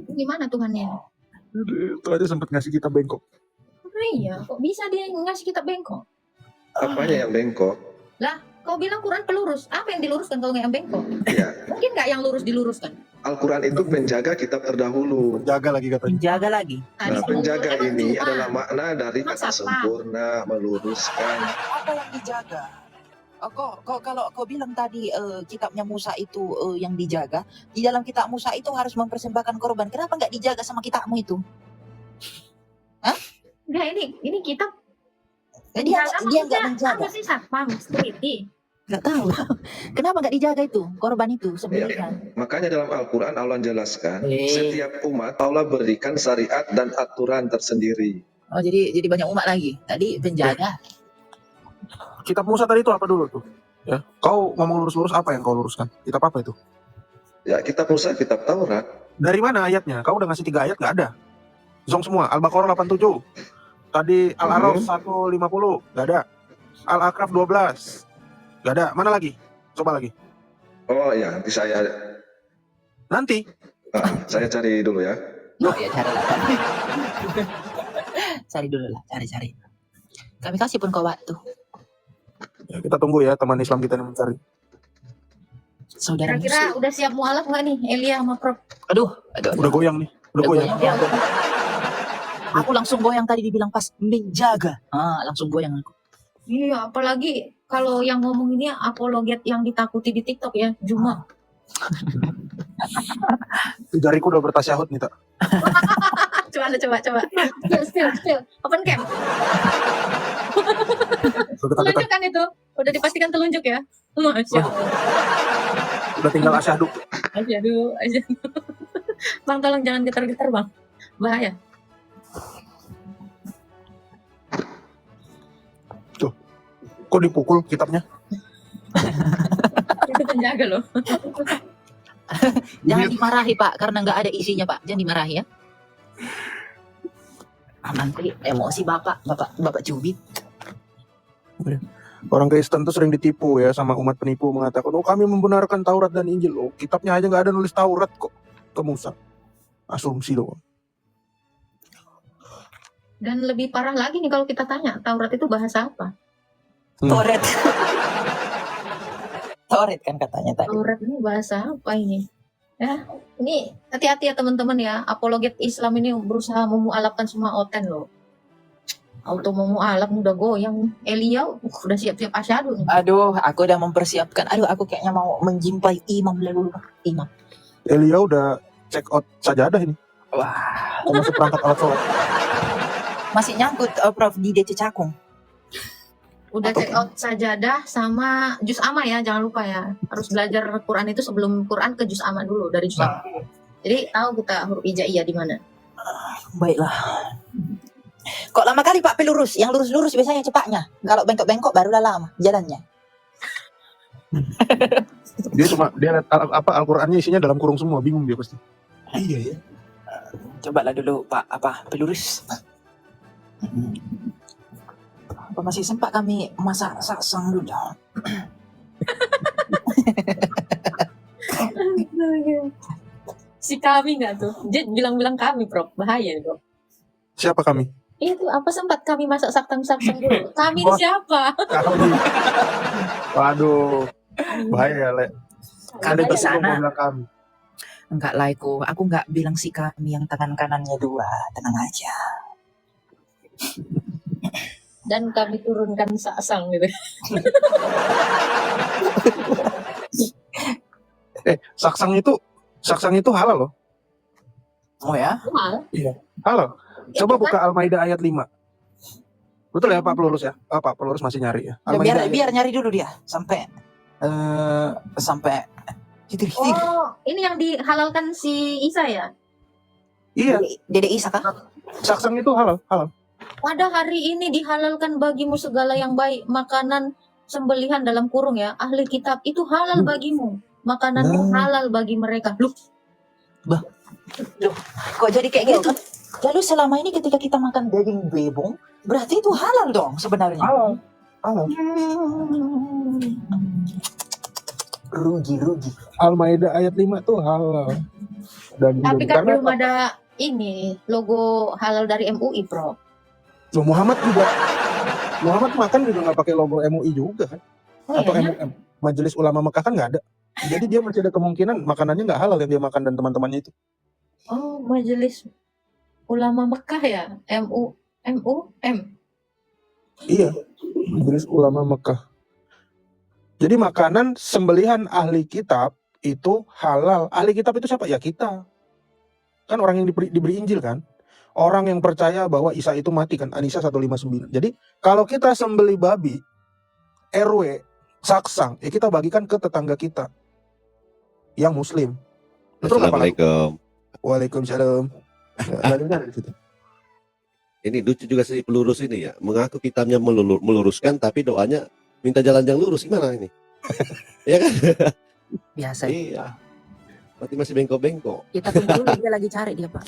Gimana Tuhannya? Itu aja sempat ngasih kita bengkok. Iya, kok bisa dia ngasih kitab bengkok? Apanya yang bengkok? Kau bilang Quran pelurus, apa yang diluruskan kalau nggak yang bengkok? Ya, Mungkin nggak yang lurus diluruskan? Al-Quran itu penjaga kitab terdahulu. Jaga lagi katanya. Jaga lagi. Nah, disebut penjaga emang ini cuma. adalah makna dari Emang kata siapa? sempurna, meluruskan. Apa yang dijaga? Kalau kau bilang tadi kitabnya Musa itu yang dijaga, di dalam kitab Musa itu harus mempersembahkan korban. Kenapa nggak dijaga sama kitabmu itu? Nggak, ini kitab. Dia nggak maksudnya menjaga. apa sih satpam, security? Nggak tahu. Kenapa nggak dijaga itu korban itu sembelihan? Makanya dalam Al-Quran Allah jelaskan, Eh. setiap umat Allah berikan syariat dan aturan tersendiri. Oh jadi banyak umat lagi. Tadi penjaga. Kitab Musa tadi itu apa dulu tuh? Ya, kau ngomong lurus-lurus apa yang kau luruskan? Kitab apa itu? Ya, kitab Musa, kitab Taurat. Dari mana ayatnya? Kau udah ngasih 3 ayat nggak ada? Zong semua. Al-Baqarah 87. Tadi Al-Araf 150 nggak ada. Al-Ahqaf 12 nggak ada. Mana lagi? Coba lagi. Oh ya, nanti saya cari dulu ya. Oh ya cari lah. Cari dulu lah. Cari. Kami kasih pun kau waktu. Ya, kita tunggu ya teman Islam kita yang mencari. Saudara Kira-kira Muslim. udah siap mualaf nggak nih Elia sama Prof? Aduh. Udah goyang nih. Udah goyang. Ya. Aku langsung goyang tadi dibilang pas menjaga. Langsung goyang aku. Iya, apalagi kalau yang ngomong ini apologet yang ditakuti di TikTok ya, Juma. Jariku udah bertasyahud nih, Tak. Coba. Still. Open cam. Udah Telunjuk kan itu? Udah dipastikan telunjuk ya? Masya Allah. Udah tinggal asyhadu. Aduh. Bang, tolong jangan getar-getar, Bang. Bahaya. Kok dipukul kitabnya? Itu penjaga loh. Jangan dimarahi Pak karena nggak ada isinya Pak. Jangan dimarahi ya. Nanti emosi bapak cubit. Orang Kristen tuh sering ditipu ya sama umat penipu mengatakan, oh kami membenarkan Taurat dan Injil. Oh kitabnya aja nggak ada nulis Taurat kok ke Musa. Asumsi doang. Dan lebih parah lagi nih kalau kita tanya, Taurat itu bahasa apa? Toret. Toret kan katanya tadi. Taurat ini bahasa apa ini? Ya, ini hati-hati ya teman-teman ya. Apologet Islam ini berusaha memualafkan semua oten loh. Auto memualaf udah goyang. Eliau udah siap-siap asyhadu nih. Aduh, aku udah mempersiapkan. Aduh, aku kayaknya mau menjimpai imam dulu. Imam. Elia udah check out sajadah ini. Wah, Termasuk perangkat alat sholat. masih nyangkut Prof di DC Cakung. Udah check out sajadah sama juz amma ya, jangan lupa ya. Harus belajar Quran itu sebelum Quran ke juz amma dulu, dari juz amma. Jadi tahu kita huruf hijaiyah di mana. Baiklah. Kok lama kali Pak pelurus? Yang lurus-lurus biasanya cepatnya. Kalau bengkok-bengkok barulah lama jalannya. Dia lihat Al-Qur'annya isinya dalam kurung semua, bingung dia pasti. Iya ya. Cobalah dulu Pak pelurus. Apa masih sempat kami masak saksang dulu? Si kami nggak tuh? Dia bilang-bilang kami, Prof. Bahaya nih, Prof. Siapa kami? Itu apa sempat kami masak saksang dulu? Kami ini Oh. siapa? Kami. Waduh. Bahaya ya, Le. Kami di sana. Bilang kami. Enggak lah, aku enggak bilang si kami yang tangan kanannya dua. Tenang aja. Dan kami turunkan saksang gitu. Saksang itu halal loh. Oh ya? Mal. Halal. Coba Itu buka Al-Maidah ayat 5. Betul ya Pak Pelurus ya? Pak Pelurus masih nyari ya. Ya, Al-Maidah biar nyari dulu dia sampai titik. Oh, ini yang dihalalkan si Isa ya? Iya, Dede Isa kan? saksang itu halal. Pada hari ini dihalalkan bagimu segala yang baik, makanan sembelihan dalam kurung ya, ahli kitab itu halal bagimu, makananmu halal bagi mereka. Loh, Kok jadi kayak gitu? Lalu selama ini ketika kita makan daging bebong, berarti itu halal dong sebenarnya. Halal. Rugi. Al-Maidah ayat 5 tuh halal. Dan tapi kan karena belum ada ini logo halal dari MUI, Bro. Loh, Muhammad makan juga nggak pakai logo MUI juga kan? Oh, Atau iya, MUM, Majelis Ulama Mekah kan nggak ada. Jadi dia masih ada kemungkinan makanannya nggak halal yang dia makan dan teman-temannya itu. Oh, Majelis Ulama Mekah ya, MUM. Iya, Majelis Ulama Mekah. Jadi makanan sembelihan ahli kitab itu halal. Ahli kitab itu siapa? Ya kita. Kan orang yang diberi Injil kan. Orang yang percaya bahwa Isa itu mati kan. An-Nisa 159. Jadi kalau kita sembeli babi, RW, saksang, ya kita bagikan ke tetangga kita yang muslim. Betul nggak, Pak? Assalamualaikum. Waalaikumsalam. Dalilnya ada di situ. Ini lucu juga si pelurus ini ya. Mengaku kitabnya meluruskan tapi doanya minta jalan yang lurus. Gimana ini? Iya kan? Biasa. Iya. Berarti masih bengkok-bengkok. Kita tunggu dulu, dia lagi cari dia Pak.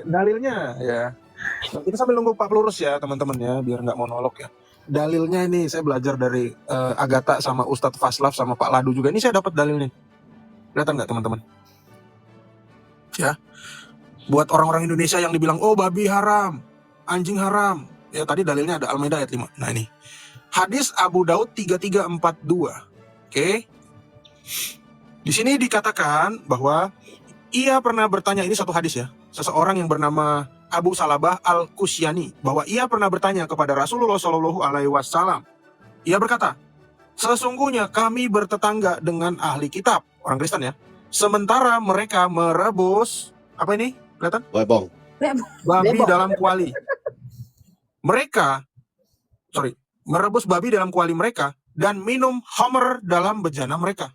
Dalilnya ya. Nah, kita sambil nunggu Pak Pelurus ya teman-teman ya, biar nggak monolog ya. Dalilnya ini saya belajar dari Agatha sama Ustadz Faslaf sama Pak Ladu juga. Ini saya dapat dalilnya. Kelihatan nggak teman-teman? Ya. Buat orang-orang Indonesia yang dibilang, oh babi haram, anjing haram. Ya tadi dalilnya ada Al-Maidah ayat 5. Nah ini. Hadis Abu Daud 3342. Oke. Di sini dikatakan bahwa ia pernah bertanya, ini satu hadis ya. Seseorang yang bernama Abu Salabah Al-Kusyani, bahwa ia pernah bertanya kepada Rasulullah Shallallahu Alaihi Wasallam. Ia berkata, sesungguhnya kami bertetangga dengan ahli kitab, orang Kristen ya. Sementara mereka merebus, apa ini? Kelihatan? Webong. Babi Bebong. dalam kuali. Merebus babi dalam kuali mereka dan minum khamr dalam bejana mereka.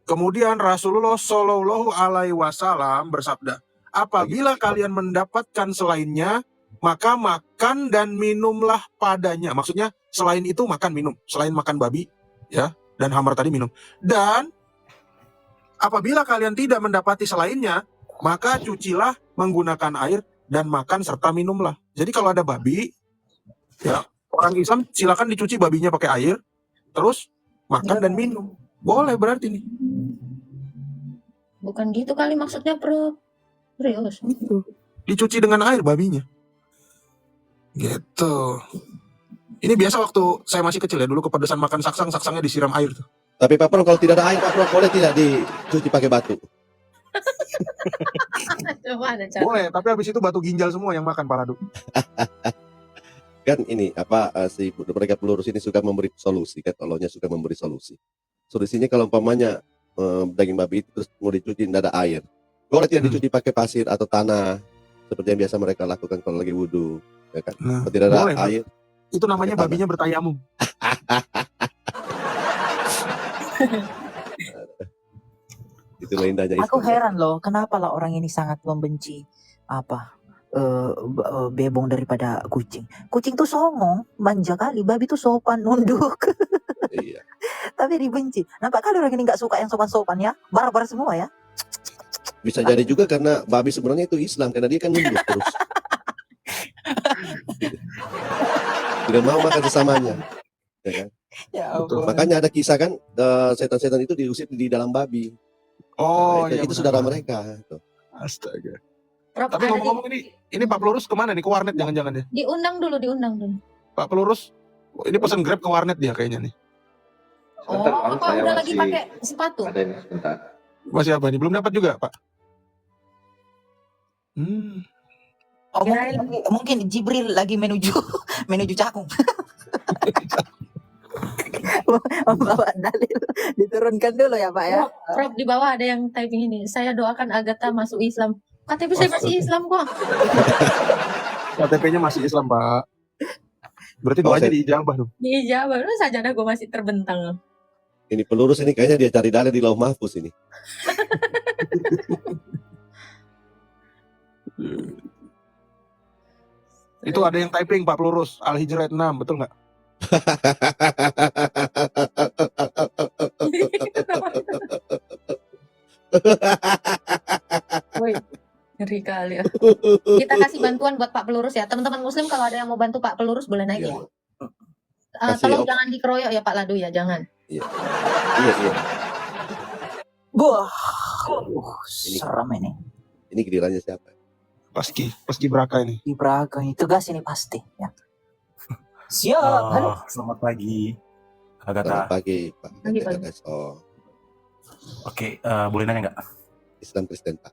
Kemudian Rasulullah Shallallahu Alaihi Wasallam bersabda, apabila kalian mendapatkan selainnya, maka makan dan minumlah padanya. Maksudnya selain itu makan minum, selain makan babi, ya, dan khamr tadi minum. Dan apabila kalian tidak mendapati selainnya, maka cucilah menggunakan air dan makan serta minumlah. Jadi kalau ada babi, ya orang Islam silakan dicuci babinya pakai air, terus makan dan minum. Boleh berarti nih. Bukan gitu kali maksudnya, Bro. Serius. Gitu. Dicuci dengan air babinya. Gitu. Ini biasa waktu saya masih kecil ya, dulu kepedesan makan saksang, saksangnya disiram air tuh. Tapi Pak Pro, kalau tidak ada air, Pak Pro, boleh tidak dicuci pakai batu? Coba ada cara. Boleh, tapi habis itu batu ginjal semua yang makan Pak Radu. Kan ini si mereka pelurus ini suka memberi solusi kan, tolongnya suka memberi solusi. Solusinya kalau umpamanya daging babi itu terus mau dicuci tidak ada air, boleh tidak dicuci pakai pasir atau tanah seperti yang biasa mereka lakukan kalau lagi wudhu, ya kan? Nah, Kalau tidak ada boleh, Bro. air, Itu namanya pakai babinya bertayamum. itulah indahnya Aku Islam. heran loh, kenapa lah orang ini sangat membenci bebong daripada kucing. Kucing tuh songong, manja kali. Babi tuh sopan, nunduk. Iya. Tapi dibenci. Nampak kali orang ini nggak suka yang sopan-sopan ya. Barbar semua ya. Bisa jadi juga karena babi sebenarnya itu Islam karena dia kan nunduk terus. Tidak mau makan sesamanya, ya kan? Ya Betul. Makanya ada kisah kan setan-setan itu diusir di dalam babi. Oh, Nah, iya. itu benar. saudara mereka. Tuh. Astaga. Prof, Tapi ada ngomong-ngomong ini Pak Pelurus kemana nih? Ke warnet jangan-jangan ya? diundang dulu. Pak Pelurus, ini pesan Grab ke warnet dia kayaknya nih. Oh, Sebentar, Bang, apa saya udah lagi masih pakai sepatu? ada ini sebentar. Masih apa nih? Belum dapat juga, Pak? Oh, mungkin Jibril lagi menuju menuju Cakung. Membawa dalil diturunkan dulu ya Pak ya. Prof, di bawah ada yang typing ini. Saya doakan Agatha masuk Islam. KTP saya masih Islam kok. KTP-nya masih Islam, Pak. Berarti Oh, doanya saya- diijabah dong. Dijawab, lu sajadah gue masih terbentang. Ini pelurus ini kayaknya dia cari dalil di Lauh Mahfuz ini. Itu ada yang typing Pak Pelurus, Al-Hijrah 6, betul nggak? Woi, ngeri kali ya. Kita kasih bantuan buat Pak Pelurus ya. Teman-teman muslim kalau ada yang mau bantu Pak Pelurus boleh naik Iya. ya. Kasih Tolong op- jangan dikeroyok ya Pak Ladu ya, jangan. Iya. Wah, Ini- seram ini. Ini gilirannya siapa? Paski Braka ini. Di Braga ini tugas ini pasti ya. Siap. Halo. Selamat pagi, Selamat Agatha. pagi, Pak. Pagi, Pak. Oh, Oke, boleh nanya nggak? Islam Kristen, Pak.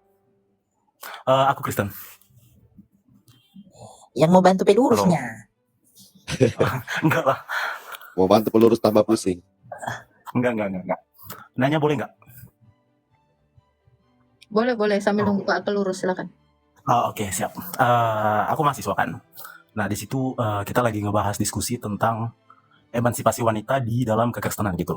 Aku Kristen. Yang mau bantu pelurusnya. Enggak lah, Mau bantu pelurus tambah pusing. enggak. Nanya boleh nggak? Boleh sambil nunggu Pak Pelurus silakan. Oke, siap. Aku mahasiswa kan. Nah, di situ kita lagi ngebahas diskusi tentang emansipasi wanita di dalam kekristenan gitu.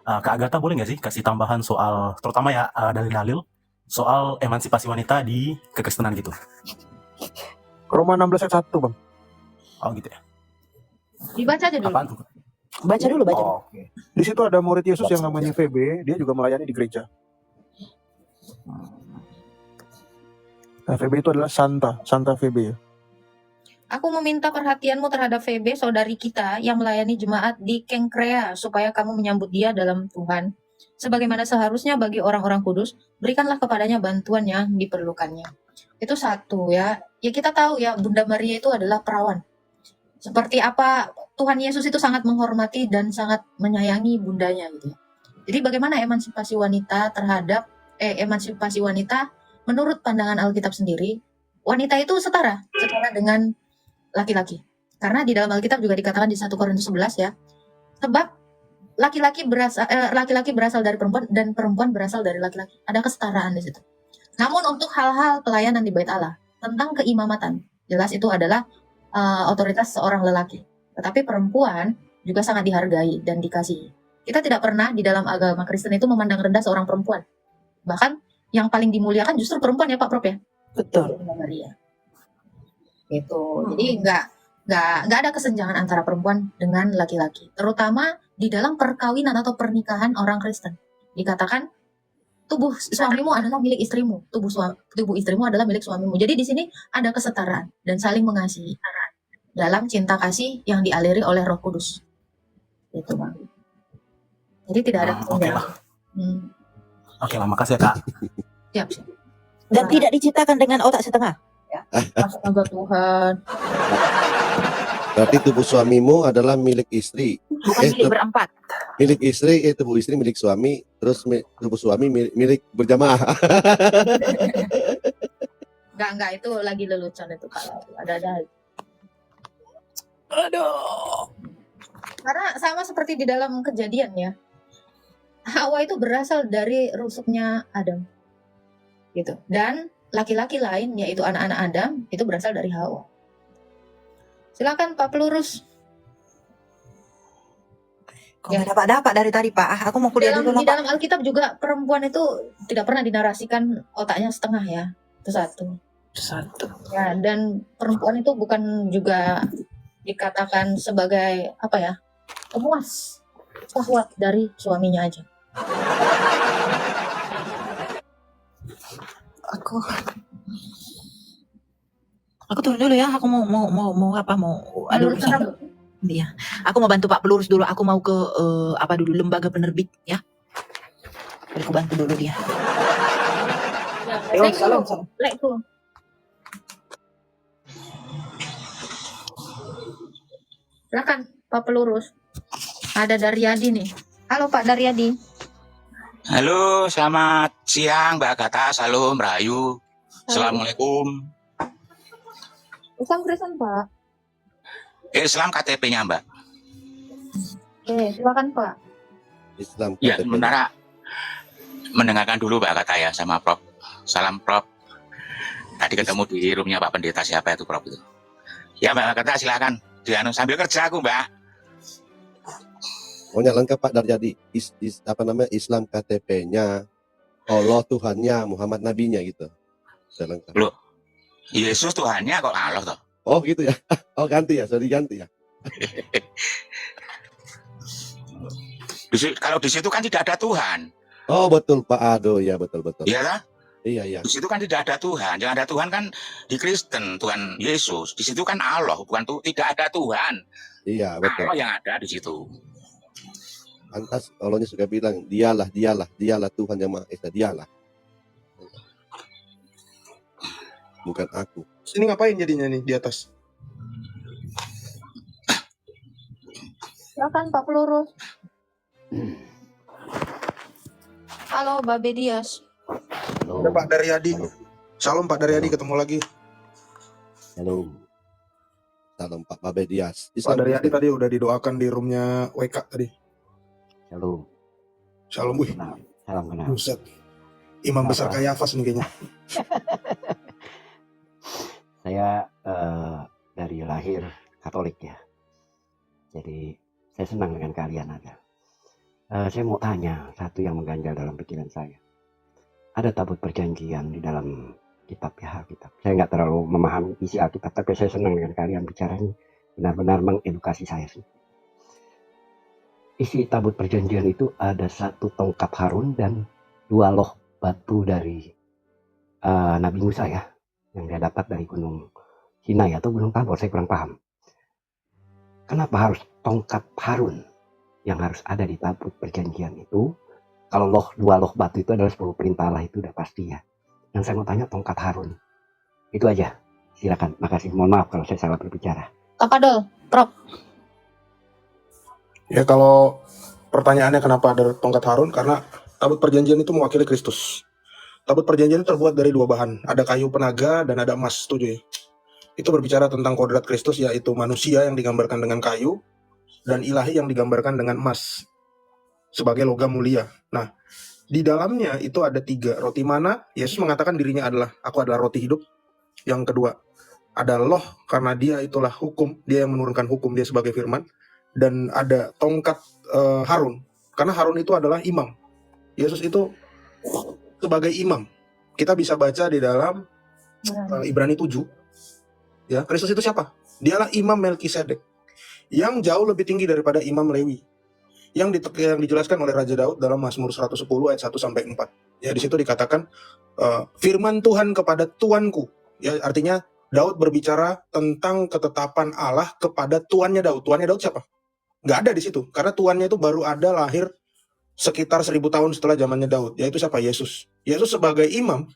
Kak Agatha boleh nggak sih kasih tambahan soal, terutama ya dalil-dalil soal emansipasi wanita di kekristenan gitu. Roma 16 ayat 1, Bang. Oh gitu ya. Dibaca aja dulu. Apaan tuh? Baca dulu, baca. Oh, oke. Di situ ada murid Yesus yang namanya VB, dia juga melayani di gereja. Nah, VB itu adalah Santa VB ya. Aku meminta perhatianmu terhadap VB, saudari kita yang melayani jemaat di Kengkrea, supaya kamu menyambut dia dalam Tuhan. Sebagaimana seharusnya bagi orang-orang kudus, berikanlah kepadanya bantuan yang diperlukannya. Itu satu ya. Ya kita tahu ya, Bunda Maria itu adalah perawan. Seperti apa Tuhan Yesus itu sangat menghormati dan sangat menyayangi bundanya gitu. Jadi bagaimana emansipasi wanita emansipasi wanita menurut pandangan Alkitab sendiri, wanita itu setara dengan laki-laki. Karena di dalam Alkitab juga dikatakan di 1 Korintus 11 ya. Sebab laki-laki berasal dari perempuan dan perempuan berasal dari laki-laki. Ada kesetaraan di situ. Namun untuk hal-hal pelayanan di Bait Allah, tentang keimamatan, jelas itu adalah otoritas seorang lelaki. Tetapi perempuan juga sangat dihargai dan dikasihi. Kita tidak pernah di dalam agama Kristen itu memandang rendah seorang perempuan. Bahkan yang paling dimuliakan justru perempuan ya Pak Prof ya. Betul. Bunda Maria. Gitu. Jadi nggak ada kesenjangan antara perempuan dengan laki-laki. Terutama di dalam perkawinan atau pernikahan orang Kristen. Dikatakan tubuh suamimu adalah milik istrimu, tubuh istrimu adalah milik suamimu. Jadi di sini ada kesetaraan dan saling mengasihi dalam cinta kasih yang dialiri oleh Roh Kudus. Itu Bang. Jadi tidak ada Oke kesenjangan. lah. Oke lah, makasih ya Kak. Siap, siap. Dan tidak diciptakan dengan otak setengah. Astaga Tuhan. Berarti tubuh suamimu adalah milik istri. Bukan milik berempat. Milik istri, tubuh istri milik suami, terus tubuh suami milik berjamaah. Enggak, itu lagi lelucon itu kalau ada. Aduh. Karena sama seperti di dalam Kejadian ya. Hawa itu berasal dari rusuknya Adam. Gitu. Dan laki-laki lain yaitu anak-anak Adam itu berasal dari Hawa. Silakan Pak Pelurus. Kok nggak dapat dari tadi Pak? Aku mau kuliah dulu Di lah Pak. dalam Alkitab juga perempuan itu tidak pernah dinarasikan otaknya setengah ya. Itu satu. Ya, dan perempuan itu bukan juga dikatakan sebagai apa ya? Pemuas syahwat dari suaminya aja. Aku turun dulu ya. Aku mau ada Meluruskan urusan. rambut. Iya. Aku mau bantu Pak Pelurus dulu. Aku mau ke lembaga penerbit ya. Aku bantu dulu dia. Ya, Salam. Assalamualaikum. Silakan Pak Pelurus. Ada Daryadi nih. Halo Pak Daryadi. Halo, selamat siang Mbak Agatha, salam rahayu. Assalamualaikum. Islam Kristen Pak. Islam KTP-nya Mbak. Oke, silakan Pak. Islam. Ya, sementara mendengarkan dulu Mbak Agatha ya sama Prof. Salam Prof. Tadi ketemu di roomnya Pak Pendeta, siapa itu Prof itu? Ya Mbak Agatha silakan. Sambil kerja aku Mbak. Pokoknya lengkap Pak Daryadi. Islam KTP-nya, Allah Tuhannya, Muhammad Nabinya gitu. Saya lengkap. Loh, Yesus Tuhannya kok Allah toh? Oh gitu ya. Oh ganti ya, sorry ganti ya. Kalau di situ kan tidak ada Tuhan. Oh betul Pak. Aduh ya betul. Iya kan? Iya. Di situ kan tidak ada Tuhan. Yang ada Tuhan kan di Kristen, Tuhan Yesus. Di situ kan Allah, bukan tidak ada Tuhan. Iya betul. Allah yang ada di situ. Pantas Allahnya suka bilang, dialah Tuhan yang Maha Esa, dialah. Bukan aku. Ini ngapain jadinya nih di atas? Silakan Pak Pelurus. Halo Babe Dias. Ada Pak Daryadi. Salam Pak Daryadi, ketemu lagi. Salam Pak Babe Dias. Pak Daryadi tadi udah didoakan di roomnya WK tadi. Shalom, wih. Salam kenal. Buset. Imam besar Kayafas nih kayaknya. Saya dari lahir Katolik ya. Jadi saya senang dengan kalian ada. Saya mau tanya satu yang mengganjal dalam pikiran saya. Ada tabut perjanjian di dalam kitab ya, Alkitab. Saya nggak terlalu memahami isi Alkitab, tapi saya senang dengan kalian bicaranya. Benar-benar mengedukasi saya sih. Isi tabut perjanjian itu ada satu tongkat Harun dan 2 loh batu dari Nabi Musa ya, yang dia dapat dari Gunung Sinai atau Gunung Tabor, saya kurang paham. Kenapa harus tongkat Harun yang harus ada di tabut perjanjian itu? Kalau 2 loh batu itu adalah 10 perintah Allah, itu udah pasti ya. Yang saya mau tanya tongkat Harun. Itu aja. Silakan. Makasih. Mohon maaf kalau saya salah berbicara. Kapadol, Prof. Ya kalau pertanyaannya kenapa ada tongkat Harun, karena tabut perjanjian itu mewakili Kristus. Tabut perjanjian itu terbuat dari 2 bahan, ada kayu penaga dan ada emas, setuju ya? Itu berbicara tentang kodrat Kristus, yaitu manusia yang digambarkan dengan kayu dan ilahi yang digambarkan dengan emas sebagai logam mulia. Nah, di dalamnya itu ada 3 roti mana. Yesus mengatakan dirinya aku adalah roti hidup. Yang kedua ada loh, karena dia itulah hukum, dia yang menurunkan hukum, dia sebagai firman. Dan ada tongkat Harun, karena Harun itu adalah imam. Yesus itu sebagai imam. Kita bisa baca di dalam Ibrani 7. Ya, Kristus itu siapa? Dialah Imam Melkisedek, yang jauh lebih tinggi daripada Imam Lewi. yang dijelaskan oleh Raja Daud dalam Mazmur 110 ayat 1 sampai 4. Ya, di situ dikatakan firman Tuhan kepada tuanku. Ya, artinya Daud berbicara tentang ketetapan Allah kepada tuannya Daud. Tuannya Daud siapa? Nggak ada di situ, karena tuannya itu baru ada lahir sekitar 1000 tahun setelah zamannya Daud, yaitu siapa? Yesus. Yesus sebagai imam,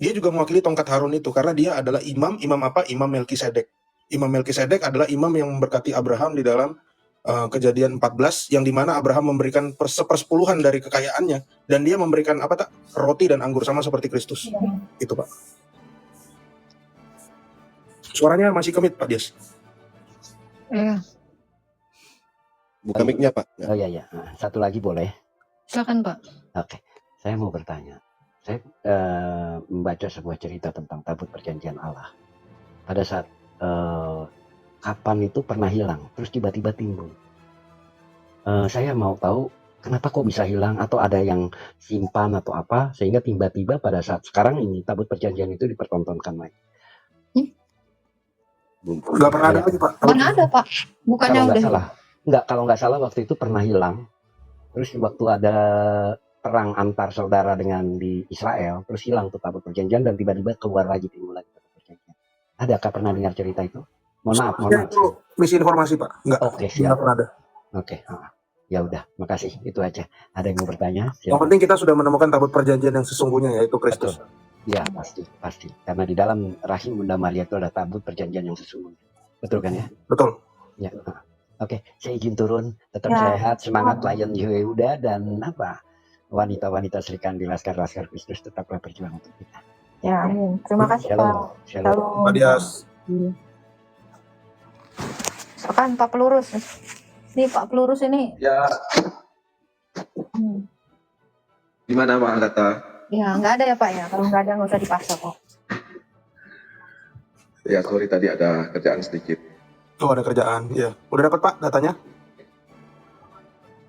dia juga mewakili tongkat Harun itu, karena dia adalah imam apa? Imam Melkisedek. Imam Melkisedek adalah imam yang memberkati Abraham di dalam Kejadian 14, yang dimana Abraham memberikan sepersepuluhan dari kekayaannya, dan dia memberikan apa tak? Roti dan anggur, sama seperti Kristus. Itu Pak. Suaranya masih kemit Pak Dias. Iya, Buka mic-nya, Pak. Ya. Oh iya, satu lagi boleh? silakan Pak. Oke, saya mau bertanya. Saya membaca sebuah cerita tentang tabut perjanjian Allah. Pada saat kapan itu pernah hilang, terus tiba-tiba timbul. Saya mau tahu kenapa kok bisa hilang, atau ada yang simpan atau apa, sehingga tiba-tiba pada saat sekarang ini tabut perjanjian itu dipertontonkan lagi. Nggak pernah ada lagi Pak. Mana ada Pak? Bukannya Kalau nggak udah salah, kalau nggak salah waktu itu pernah hilang. Terus waktu ada perang antar saudara dengan di Israel, terus hilang tuh tabut perjanjian dan tiba-tiba keluar lagi, timbul lagi tabut perjanjian. Adakah pernah dengar cerita itu? Mohon maaf. Itu misinformasi Pak. Nggak. Oke, Nggak siap. pernah ada. Oke, ya udah, makasih. Itu aja. Ada yang mau bertanya? Yang Silakan. penting kita sudah menemukan tabut perjanjian yang sesungguhnya, yaitu Kristus. Ya, pasti. Karena di dalam rahim Bunda Maria itu ada tabut perjanjian yang sesungguhnya. Betul kan ya? Betul. Ya. Oke, saya izin turun. Tetap Ya. sehat, semangat Lion Yehuda, dan wanita-wanita Sri Kandi Laskar Kristus tetaplah berjuang untuk kita. Ya, amin. Terima kasih Shalom. Pak. Shalom. Pak Dias. Silakan Pak Pelurus. Nih Pak Pelurus ini. Ya, Hmm. gimana Pak Agatha? Ya, nggak ada ya Pak ya. Kalau nggak ada nggak usah dipaksa kok. Ya, sorry tadi ada kerjaan sedikit. Oh, ada kerjaan. Ya. Udah dapat Pak datanya?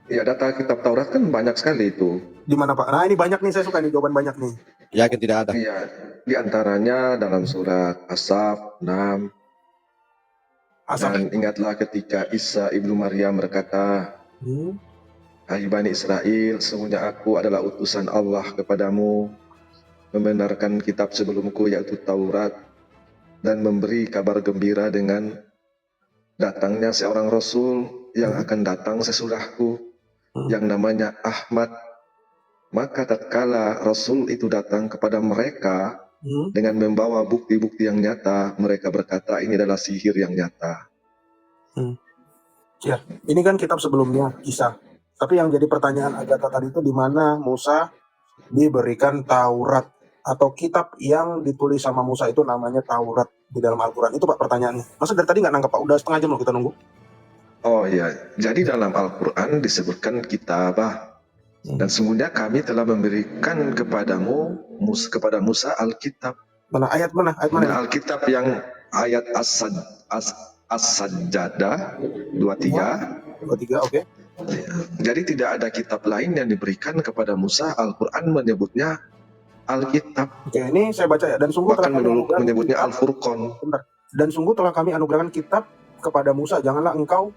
Ya, data kitab Taurat kan banyak sekali itu. Di mana Pak? Nah, ini banyak nih, saya suka nih jawaban banyak nih. Yakin tidak ada? Iya, di antaranya dalam surat Asaf 6. Dan ingatlah ketika Isa ibnu Maryam berkata, Hai Bani Israel, sesungguhnya aku adalah utusan Allah kepadamu, membenarkan kitab sebelumku yaitu Taurat, dan memberi kabar gembira dengan datangnya seorang Rasul yang akan datang sesudahku, yang namanya Ahmad. Maka tatkala Rasul itu datang kepada mereka dengan membawa bukti-bukti yang nyata, mereka berkata ini adalah sihir yang nyata. Ya, ini kan kitab sebelumnya, Kisah. Tapi yang jadi pertanyaan Agatha tadi itu di mana Musa diberikan Taurat, atau kitab yang ditulis sama Musa itu namanya Taurat di dalam Al-Quran. Itu Pak pertanyaannya. Masa dari tadi nggak nangkep Pak? Udah setengah jam loh kita nunggu. Oh iya, jadi dalam Al-Quran disebutkan kitabah. Dan sungguhnya kami telah memberikan kepada Musa Alkitab. Mana ayat mana? Ayat mana? Alkitab yang ayat As-Sajdah 23. 23, oke. Jadi tidak ada kitab lain yang diberikan kepada Musa. Al-Quran menyebutnya Alkitab. Oke, ini saya baca ya. Dan sungguh Bahkan telah kami menyebutnya anugerahkan Al-Furqan. Bentar. Dan sungguh telah kami anugerahkan kitab kepada Musa. Janganlah engkau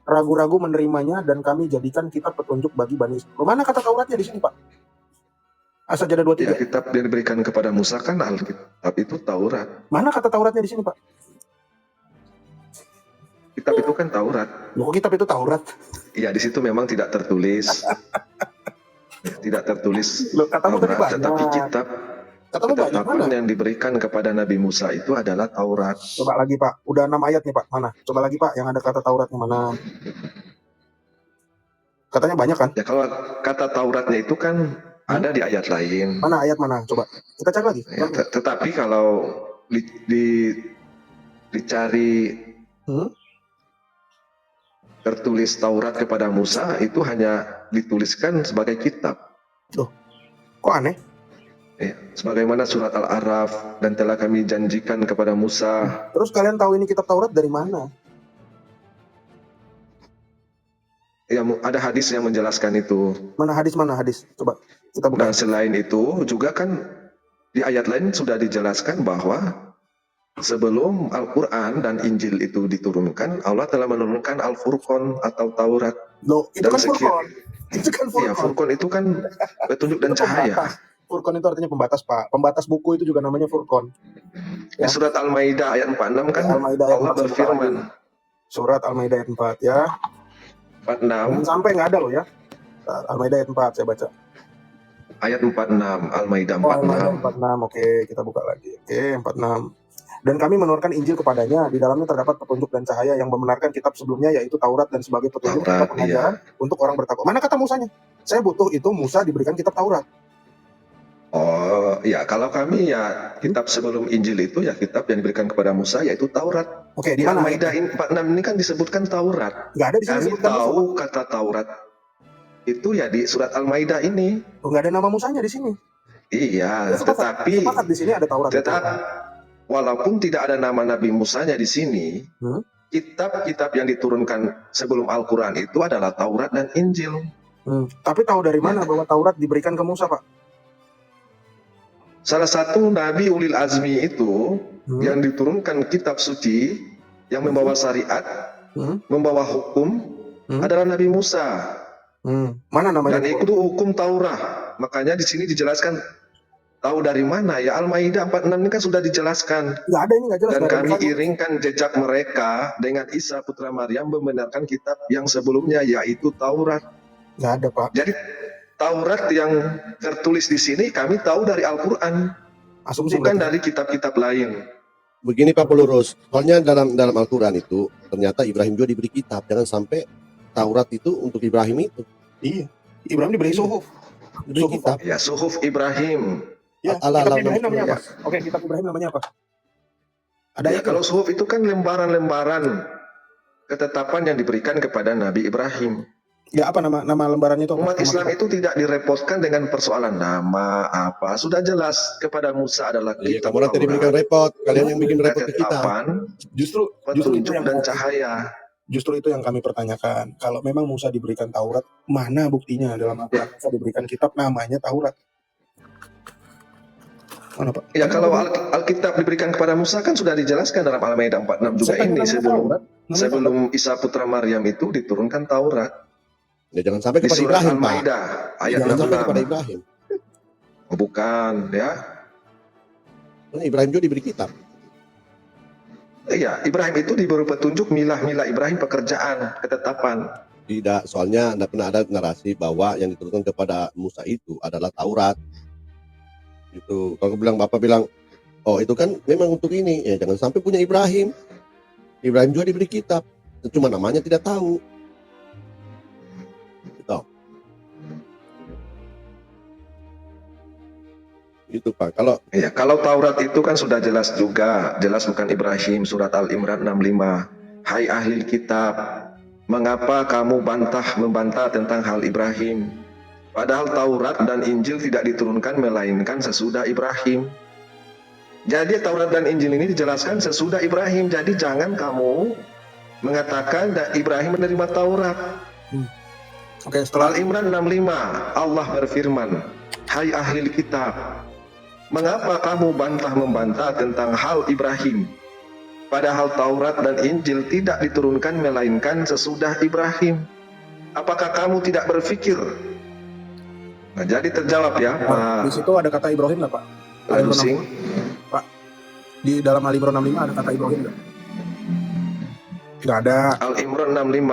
ragu-ragu menerimanya, dan kami jadikan kitab petunjuk bagi Bani Israel. Mana kata Tauratnya di sini Pak? As-Sajdah 23. Ya, kitab yang diberikan kepada Musa kan Alkitab itu Taurat. Mana kata Tauratnya di sini Pak? Kitab itu kan Taurat. Loh, kok kitab itu Taurat? Iya, di situ memang tidak tertulis. Tidak tertulis Loh, katamu tadi Taurat, banyak. tetapi kitab Katamu banyak, ketetapan mana? yang diberikan kepada Nabi Musa itu adalah Taurat. Coba lagi Pak. Udah 6 ayat nih Pak. Mana? Coba lagi Pak yang ada kata Tauratnya mana? Katanya banyak kan? Ya, kalau kata Tauratnya itu kan ada di ayat lain. Mana ayat mana? Coba kita cek lagi. Ya, tetapi kalau dicari tertulis Taurat kepada Musa itu hanya dituliskan sebagai kitab. Loh, kok aneh? Ya, sebagaimana surat Al-A'raf, dan telah kami janjikan kepada Musa. Terus kalian tahu ini kitab Taurat dari mana? Ya, ada hadis yang menjelaskan itu. Mana hadis? Mana hadis? Coba kita buka. Dan selain itu juga kan di ayat lain sudah dijelaskan bahwa sebelum Al-Quran dan Injil itu diturunkan, Allah telah menurunkan Al-Furqan atau Taurat. Loh, itu Dan kan sekian, Furqan. Itu kan iya, Furqan. Furqan itu kan petunjuk dan Itu cahaya. pembatas. Furqan itu artinya pembatas, Pak. Pembatas buku itu juga namanya Furqan. Di surat Al-Maidah ayat 46 kan Al-Maidah ayat Allah 4 saya buka berfirman. lagi. Surat Al-Maidah ayat 4 ya. 46 Sampai nggak ada loh ya. Al-Maidah ayat 4 saya baca. ayat 46, Al-Maidah Oh, Al-Maidah 46. 46. Oke, kita buka lagi. Oke, 46. Dan kami menurunkan Injil kepadanya. Di dalamnya terdapat petunjuk dan cahaya yang membenarkan kitab sebelumnya, yaitu Taurat, dan sebagai petunjuk Taurat, kitab pengajaran untuk orang bertakwa. Mana kata Musanya? Saya butuh itu Musa diberikan kitab Taurat. Oh, ya kalau kami ya kitab sebelum Injil itu ya kitab yang diberikan kepada Musa yaitu Taurat. Oke, Di di mana? Al-Maidah 46 ini kan disebutkan Taurat. Nggak ada di sini Kami disebutkan Musa. tahu kata Taurat itu ya di surat Al-Maidah ini. Oh, nggak ada nama Musanya di sini. Iya, tetapi Sepakat di sini ada Taurat. tetap walaupun tidak ada nama Nabi Musanya di sini, kitab-kitab yang diturunkan sebelum Al-Quran itu adalah Taurat dan Injil. Tapi tahu dari mana bahwa Taurat diberikan ke Musa, Pak? Salah satu Nabi Ulil Azmi itu yang diturunkan kitab suci yang membawa syariat, membawa hukum adalah Nabi Musa. Mana namanya? Dan itu hukum Taurat. Makanya di sini dijelaskan tahu dari mana ya Al-Maidah 46 ini kan sudah dijelaskan. Nggak ada, ini nggak jelas. Dan nggak ada kami misalnya. iringkan jejak mereka dengan Isa putra Maryam membenarkan kitab yang sebelumnya yaitu Taurat. Nggak ada, Pak. Jadi Taurat yang tertulis di sini kami tahu dari Al-Quran, bukan dari kitab-kitab lain. Begini Pak Pelurus, soalnya dalam Al-Quran itu ternyata Ibrahim juga diberi kitab. Jangan sampai Taurat itu untuk Ibrahim itu. Iya, Ibrahim diberi suhuf. Diberi kitab. Ya, suhuf Ibrahim. Ya, kitab Ibrahim namanya apa? Oke, kitab Ibrahim namanya apa? Ada Ya, kalau suhuf itu kan lembaran-lembaran ketetapan yang diberikan kepada Nabi Ibrahim. Ya, apa nama lembarannya itu? Umat Islam itu tidak direpotkan dengan persoalan nama apa. Sudah jelas kepada Musa adalah kitab Kamu nanti diberikan repot, kalian yang bikin repot ke kita. Justru petunjuk itu yang dan cahaya. Justru itu yang kami pertanyakan. Kalau memang Musa diberikan Taurat, mana buktinya dalam Al-Quran Musa diberikan kitab namanya Taurat? Mana, Pak? Ya, kalau Alkitab diberikan kepada Musa kan sudah dijelaskan dalam Al-Maidah 46 juga ini sebelum Isa putra Maryam itu diturunkan Taurat. Ya, jangan sampai Di kepada surat Ibrahim, Pak. Al-Maidah ayat Jangan sampai 66. kepada Ibrahim. Oh, bukan, ya. Nah, Ibrahim juga diberi kitab. Iya, Ibrahim itu diberi petunjuk milah-milah Ibrahim pekerjaan, ketetapan. Tidak, soalnya tidak pernah ada narasi bahwa yang diturunkan kepada Musa itu adalah Taurat. Itu kalau Bapak bilang, oh itu kan memang untuk ini, ya jangan sampai punya Ibrahim. Ibrahim juga diberi kitab, cuma namanya tidak tahu. Itu Pak. Kalau Taurat itu kan sudah jelas juga, jelas bukan Ibrahim. Surat Al-Imran 65. Hai ahli kitab, mengapa kamu membantah tentang hal Ibrahim? Padahal Taurat dan Injil tidak diturunkan melainkan sesudah Ibrahim. Jadi Taurat dan Injil ini dijelaskan sesudah Ibrahim. Jadi jangan kamu mengatakan Ibrahim menerima Taurat. Oke, setelah Al-Imran 65, Allah berfirman, hai ahli kitab, mengapa kamu membantah tentang hal Ibrahim? Padahal Taurat dan Injil tidak diturunkan melainkan sesudah Ibrahim. Apakah kamu tidak berpikir? Nah, jadi terjawab ya, Pak. Di situ ada kata Ibrahim nggak, Pak? Ladusing. Pak, di dalam Al-Imran 65 ada kata Ibrahim nggak? Nggak ada. Al-Imran 65.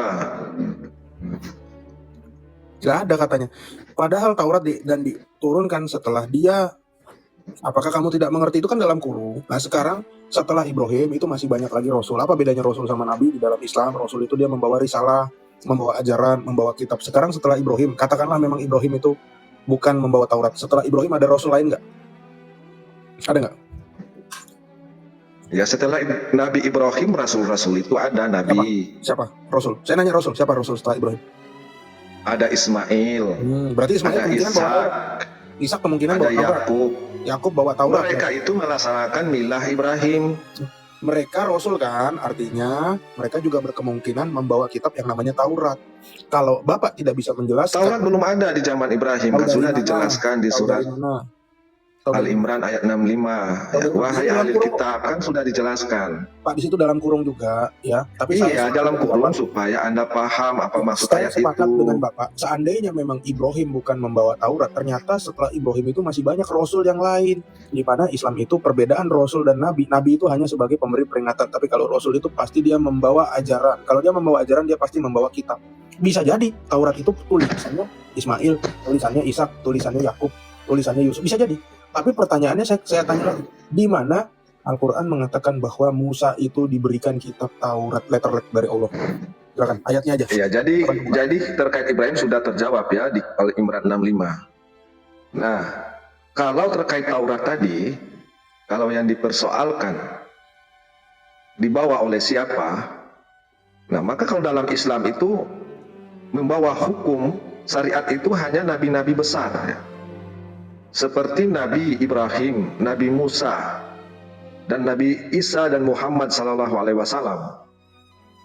Nggak ada katanya. Padahal Taurat dan diturunkan setelah dia. Apakah kamu tidak mengerti? Itu kan dalam kurung. Nah sekarang setelah Ibrahim itu masih banyak lagi Rasul. Apa bedanya Rasul sama Nabi di dalam Islam? Rasul itu dia membawa risalah, membawa ajaran, membawa kitab. Sekarang setelah Ibrahim, katakanlah memang Ibrahim itu bukan membawa Taurat. Setelah Ibrahim ada Rasul lain nggak? Ada nggak? Ya setelah Nabi Ibrahim, Rasul-Rasul itu ada Nabi. Siapa? Rasul. Saya nanya Rasul. Siapa Rasul setelah Ibrahim? Ada Ismail. Berarti Ismail ada kemungkinan bawa Taurat. Ishak kemungkinan ada bawa Taurat. Yakub bawa Taurat. Mereka itu melaksanakan milah Ibrahim. Mereka Rasul kan, artinya mereka juga berkemungkinan membawa kitab yang namanya Taurat. Kalau Bapak tidak bisa menjelaskan. Taurat belum ada di zaman Ibrahim, kan sudah dijelaskan di surat. Al-Imran ayat 65. Ya, wahai ahli kitab, kan sudah dijelaskan. Pak, di situ dalam kurung juga ya. Tapi Iya, dalam kurung Bapak, supaya Anda paham apa maksud saya ayat sepakat itu. dengan Bapak. Seandainya memang Ibrahim bukan membawa Taurat, ternyata setelah Ibrahim itu masih banyak rasul yang lain. Di mana Islam itu perbedaan rasul dan nabi. Nabi itu hanya sebagai pemberi peringatan, tapi kalau rasul itu pasti dia membawa ajaran. Kalau dia membawa ajaran, dia pasti membawa kitab. Bisa jadi Taurat itu tulisannya Ismail, tulisannya Ishak, tulisannya Yakub, tulisannya Yusuf, bisa jadi. Tapi pertanyaannya saya tanya lagi, di mana Al-Quran mengatakan bahwa Musa itu diberikan kitab Taurat, letter dari Allah? Silakan, ayatnya aja. Ya, jadi terkait Ibrahim sudah terjawab ya di Al-Imran 65. Nah, kalau terkait Taurat tadi, kalau yang dipersoalkan dibawa oleh siapa? Nah, maka kalau dalam Islam itu membawa hukum syariat itu hanya nabi-nabi besar ya. Seperti Nabi Ibrahim, Nabi Musa, dan Nabi Isa dan Muhammad SAW.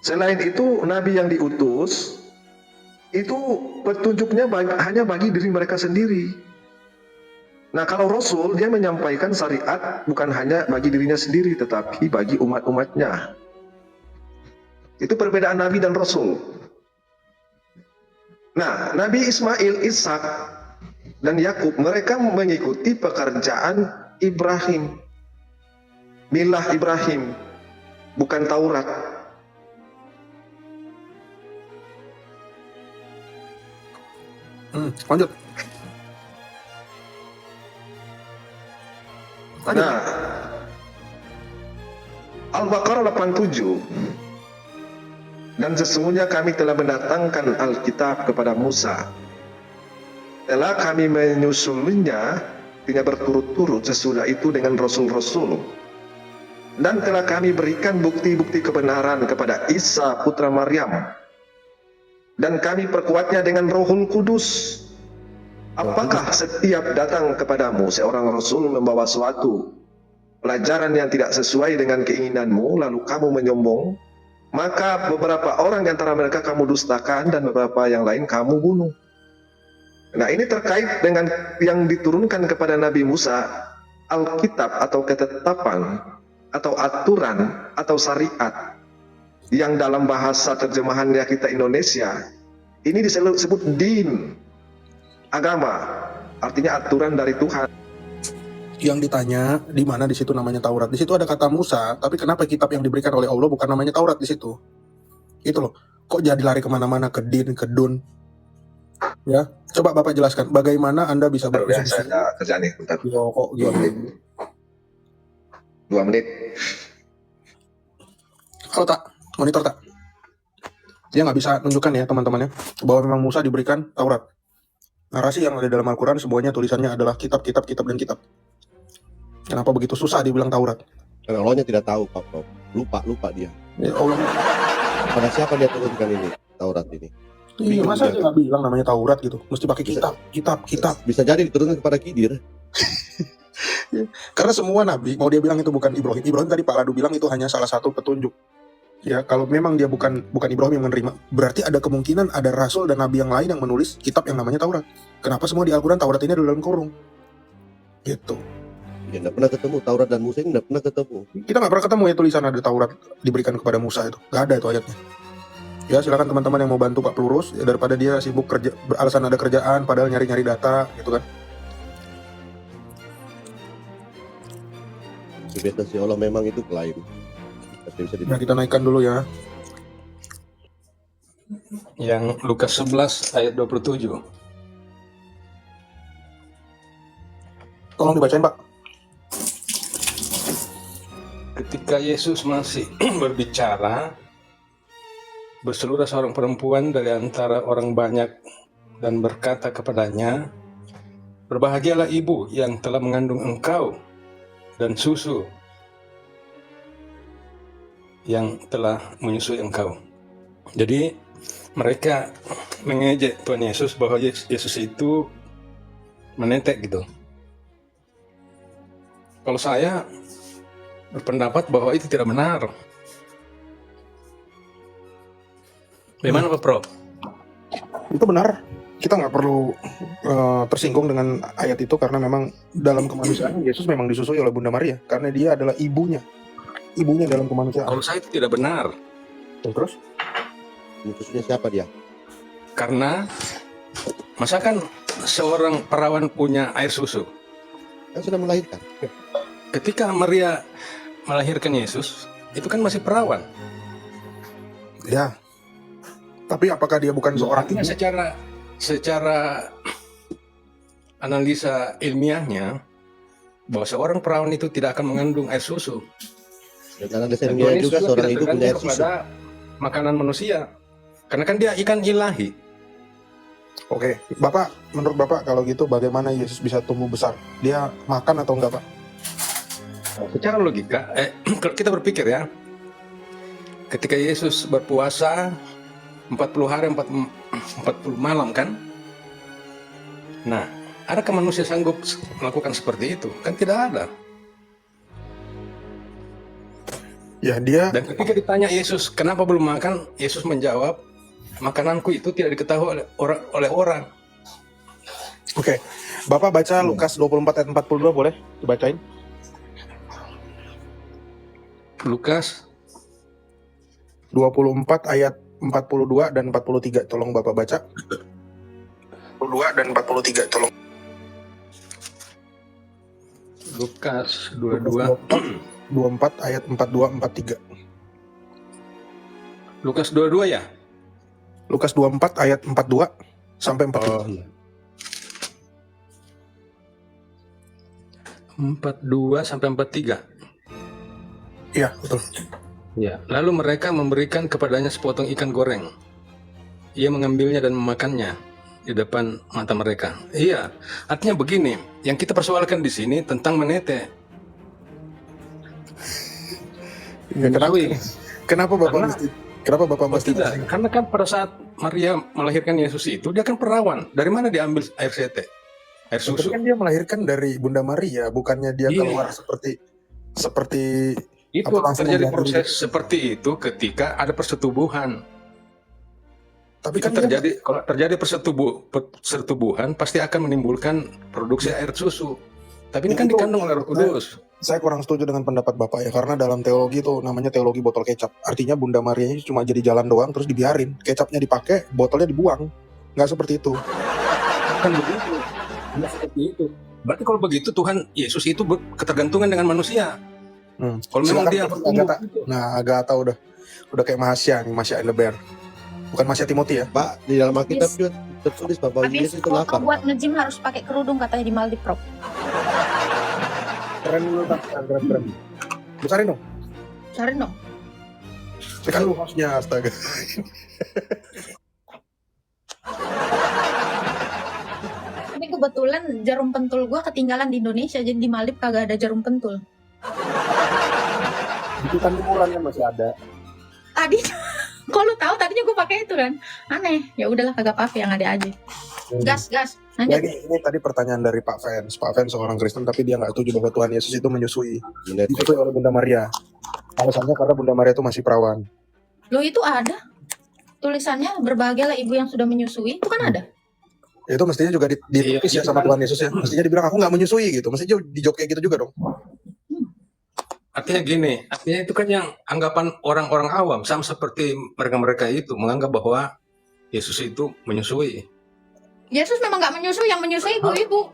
Selain itu, Nabi yang diutus itu petunjuknya hanya bagi diri mereka sendiri. Nah, kalau Rasul dia menyampaikan syariat bukan hanya bagi dirinya sendiri, tetapi bagi umat-umatnya. Itu perbedaan Nabi dan Rasul. Nah, Nabi Ismail, Ishak, dan Yakub mereka mengikuti pekerjaan Ibrahim, milah Ibrahim, bukan Taurat. Lanjut. Nah, Al-Baqarah 87. Dan sesungguhnya kami telah mendatangkan Alkitab kepada Musa. Telah kami menyusulnya tidak berturut-turut sesudah itu dengan rasul-rasul. Dan telah kami berikan bukti-bukti kebenaran kepada Isa putra Maryam. Dan kami perkuatnya dengan Rohul Kudus. Apakah setiap datang kepadamu seorang rasul membawa suatu pelajaran yang tidak sesuai dengan keinginanmu, lalu kamu menyombong, maka beberapa orang di antara mereka kamu dustakan dan beberapa yang lain kamu bunuh. Nah, ini terkait dengan yang diturunkan kepada Nabi Musa, Alkitab atau ketetapan atau aturan atau syariat yang dalam bahasa terjemahannya kita Indonesia ini disebut din, agama, artinya aturan dari Tuhan. Yang ditanya di mana di situ namanya Taurat. Di situ ada kata Musa, tapi kenapa kitab yang diberikan oleh Allah bukan namanya Taurat di situ? Itu loh. Kok jadi lari kemana-mana ke din, ke dun? Ya, coba Bapak jelaskan bagaimana Anda bisa Ya, saya ada kerjaan nih, bentar. Yo, kok 2 menit. 2 menit. Kalau tak, monitor tak? Dia nggak bisa nunjukkan ya teman-temannya bahwa memang Musa diberikan Taurat. Narasi yang ada dalam Al-Quran semuanya tulisannya adalah kitab, kitab, kitab, dan kitab. Kenapa begitu susah dibilang Taurat? Karena Allahnya tidak tahu, Pak Prof. Lupa dia. Ya, Allah. Pada siapa dia turunkan ini, Taurat ini? Iya, masa dia nggak bilang namanya Taurat gitu? Mesti pakai kitab, kitab. Bisa jadi diturunkan kepada Khidir. Karena semua nabi, mau dia bilang itu bukan Ibrahim. Ibrahim tadi Pak Ladu bilang itu hanya salah satu petunjuk. Ya, kalau memang dia bukan Ibrahim yang menerima, berarti ada kemungkinan ada rasul dan nabi yang lain yang menulis kitab yang namanya Taurat. Kenapa semua di Al-Quran Taurat ini ada dalam kurung? Gitu. Ya, tidak pernah ketemu Taurat dan Musa ini, tidak pernah ketemu. Kita nggak pernah ketemu ya tulisan ada Taurat diberikan kepada Musa itu. Nggak ada itu ayatnya. Ya, silakan teman-teman yang mau bantu Pak Plurus ya, daripada dia sibuk kerja, beralasan ada kerjaan padahal nyari-nyari data gitu kan. Substansi Allah memang itu klaim. Nah, kita naikkan dulu ya. Yang Lukas 11 ayat 27. Tolong dibacain, Pak. Ketika Yesus masih berbicara, berseluruh seorang perempuan dari antara orang banyak dan berkata kepadanya, "Berbahagialah ibu yang telah mengandung engkau dan susu yang telah menyusui engkau." Jadi mereka mengejek Tuhan Yesus bahwa Yesus itu menetek gitu. Kalau saya berpendapat bahwa itu tidak benar. Bagaimana Pak Prof? Itu benar. kita nggak perlu tersinggung dengan ayat itu karena memang dalam kemanusiaan Yesus memang disusui oleh Bunda Maria karena dia adalah ibunya dalam kemanusiaan. Kalau saya itu tidak benar. Terus Yesusnya siapa dia? Karena masakan seorang perawan punya air susu? Kan sudah melahirkan. Ketika Maria melahirkan Yesus, itu kan masih perawan. ya, tapi apakah dia bukan seorang Artinya ibu? secara analisa ilmiahnya bahwa seorang perawan itu tidak akan mengandung air susu. Dan analisa Dan ilmiah Tuhan juga Yesus seorang tidak ibu punya air tergantung susu. kepada makanan manusia. Karena kan dia ikan ilahi. Oke, Bapak, menurut Bapak kalau gitu bagaimana Yesus bisa tumbuh besar? Dia makan atau enggak, Pak? Secara logika, kalau kita berpikir ya, ketika Yesus berpuasa 40 hari 40 malam kan? Nah, adakah manusia sanggup melakukan seperti itu? Kan tidak ada. Ya, dia Dan ketika ditanya Yesus, kenapa belum makan? Yesus menjawab, makananku itu tidak diketahui oleh orang. Oke. Bapak baca Lukas 24 ayat 42 boleh dibacain? Lukas 24 ayat 42 dan 43 tolong Bapak baca. 42 dan 43 tolong. Lukas 22 24 ayat 42 43. Lukas 22 ya? Lukas 24 ayat 42 sampai 43. Oh, iya. 42 sampai 43. Iya, betul. Ya, lalu mereka memberikan kepadanya sepotong ikan goreng. Ia mengambilnya dan memakannya di depan mata mereka. Iya, artinya begini, yang kita persoalkan di sini tentang menete. Ya, kenapa Bapak mesti tidak? Karena kan pada saat Maria melahirkan Yesus itu, dia kan perawan. Dari mana diambil air sete? Air Tapi susu. kan dia melahirkan dari Bunda Maria, bukannya dia Iya. keluar seperti Itu apa, langsung terjadi dari- proses seperti itu ketika ada persetubuhan. Tapi Itu kan dia- terjadi kalau terjadi persetubuhan pasti akan menimbulkan produksi air susu. Tapi ini kan Itu- dikandung oleh Roh Kudus. Saya kurang setuju dengan pendapat Bapak ya, karena dalam teologi itu namanya teologi botol kecap. Artinya Bunda Maria ini cuma jadi jalan doang, terus dibiarin. Kecapnya dipakai, botolnya dibuang. Nggak seperti itu. Kan begitu. Tidak seperti itu. Berarti kalau begitu Tuhan Yesus itu ketergantungan dengan manusia. Kalau memang Silakan dia Pak bertumbuh Agatha. Nah, Agatha udah kayak Mahasya nih, Mahasya and the Bear. Bukan Mahasya Timothy ya? Pak, di dalam Alkitab Habis- juga tertulis bahwa Habis Yesus itu foto lapar. buat nge-gym harus pakai kerudung katanya di Maldives, Prof. Keren dulu, Pak. Keren. Besarin dong. Cari dong. Kan lu hostnya, astaga. Ini kebetulan jarum pentul gua ketinggalan di Indonesia, jadi di Maldives kagak ada jarum pentul. Itu kan ukurannya masih ada. Tadi, kok lu tahu tadinya gua pakai itu kan? Aneh. Ya udahlah kagak apa-apa yang ada aja. Gas. Ya, Lanjut. ini tadi pertanyaan dari Pak Fens. Pak Fens seorang Kristen, tapi dia nggak setuju bahwa Tuhan Yesus itu menyusui. Disusui oleh Bunda Maria. Alasannya karena Bunda Maria itu masih perawan. Lo itu ada tulisannya berbahagialah ibu yang sudah menyusui, itu kan ada. Itu mestinya juga ditulis ya sama Tuhan Yesus ya. Mestinya dibilang aku nggak menyusui gitu. Mestinya dijawab kayak gitu juga dong. Artinya gini, artinya itu kan yang anggapan orang-orang awam sama seperti mereka-mereka itu menganggap bahwa Yesus itu menyusui. Yesus memang nggak menyusui, yang menyusui ibu-ibu.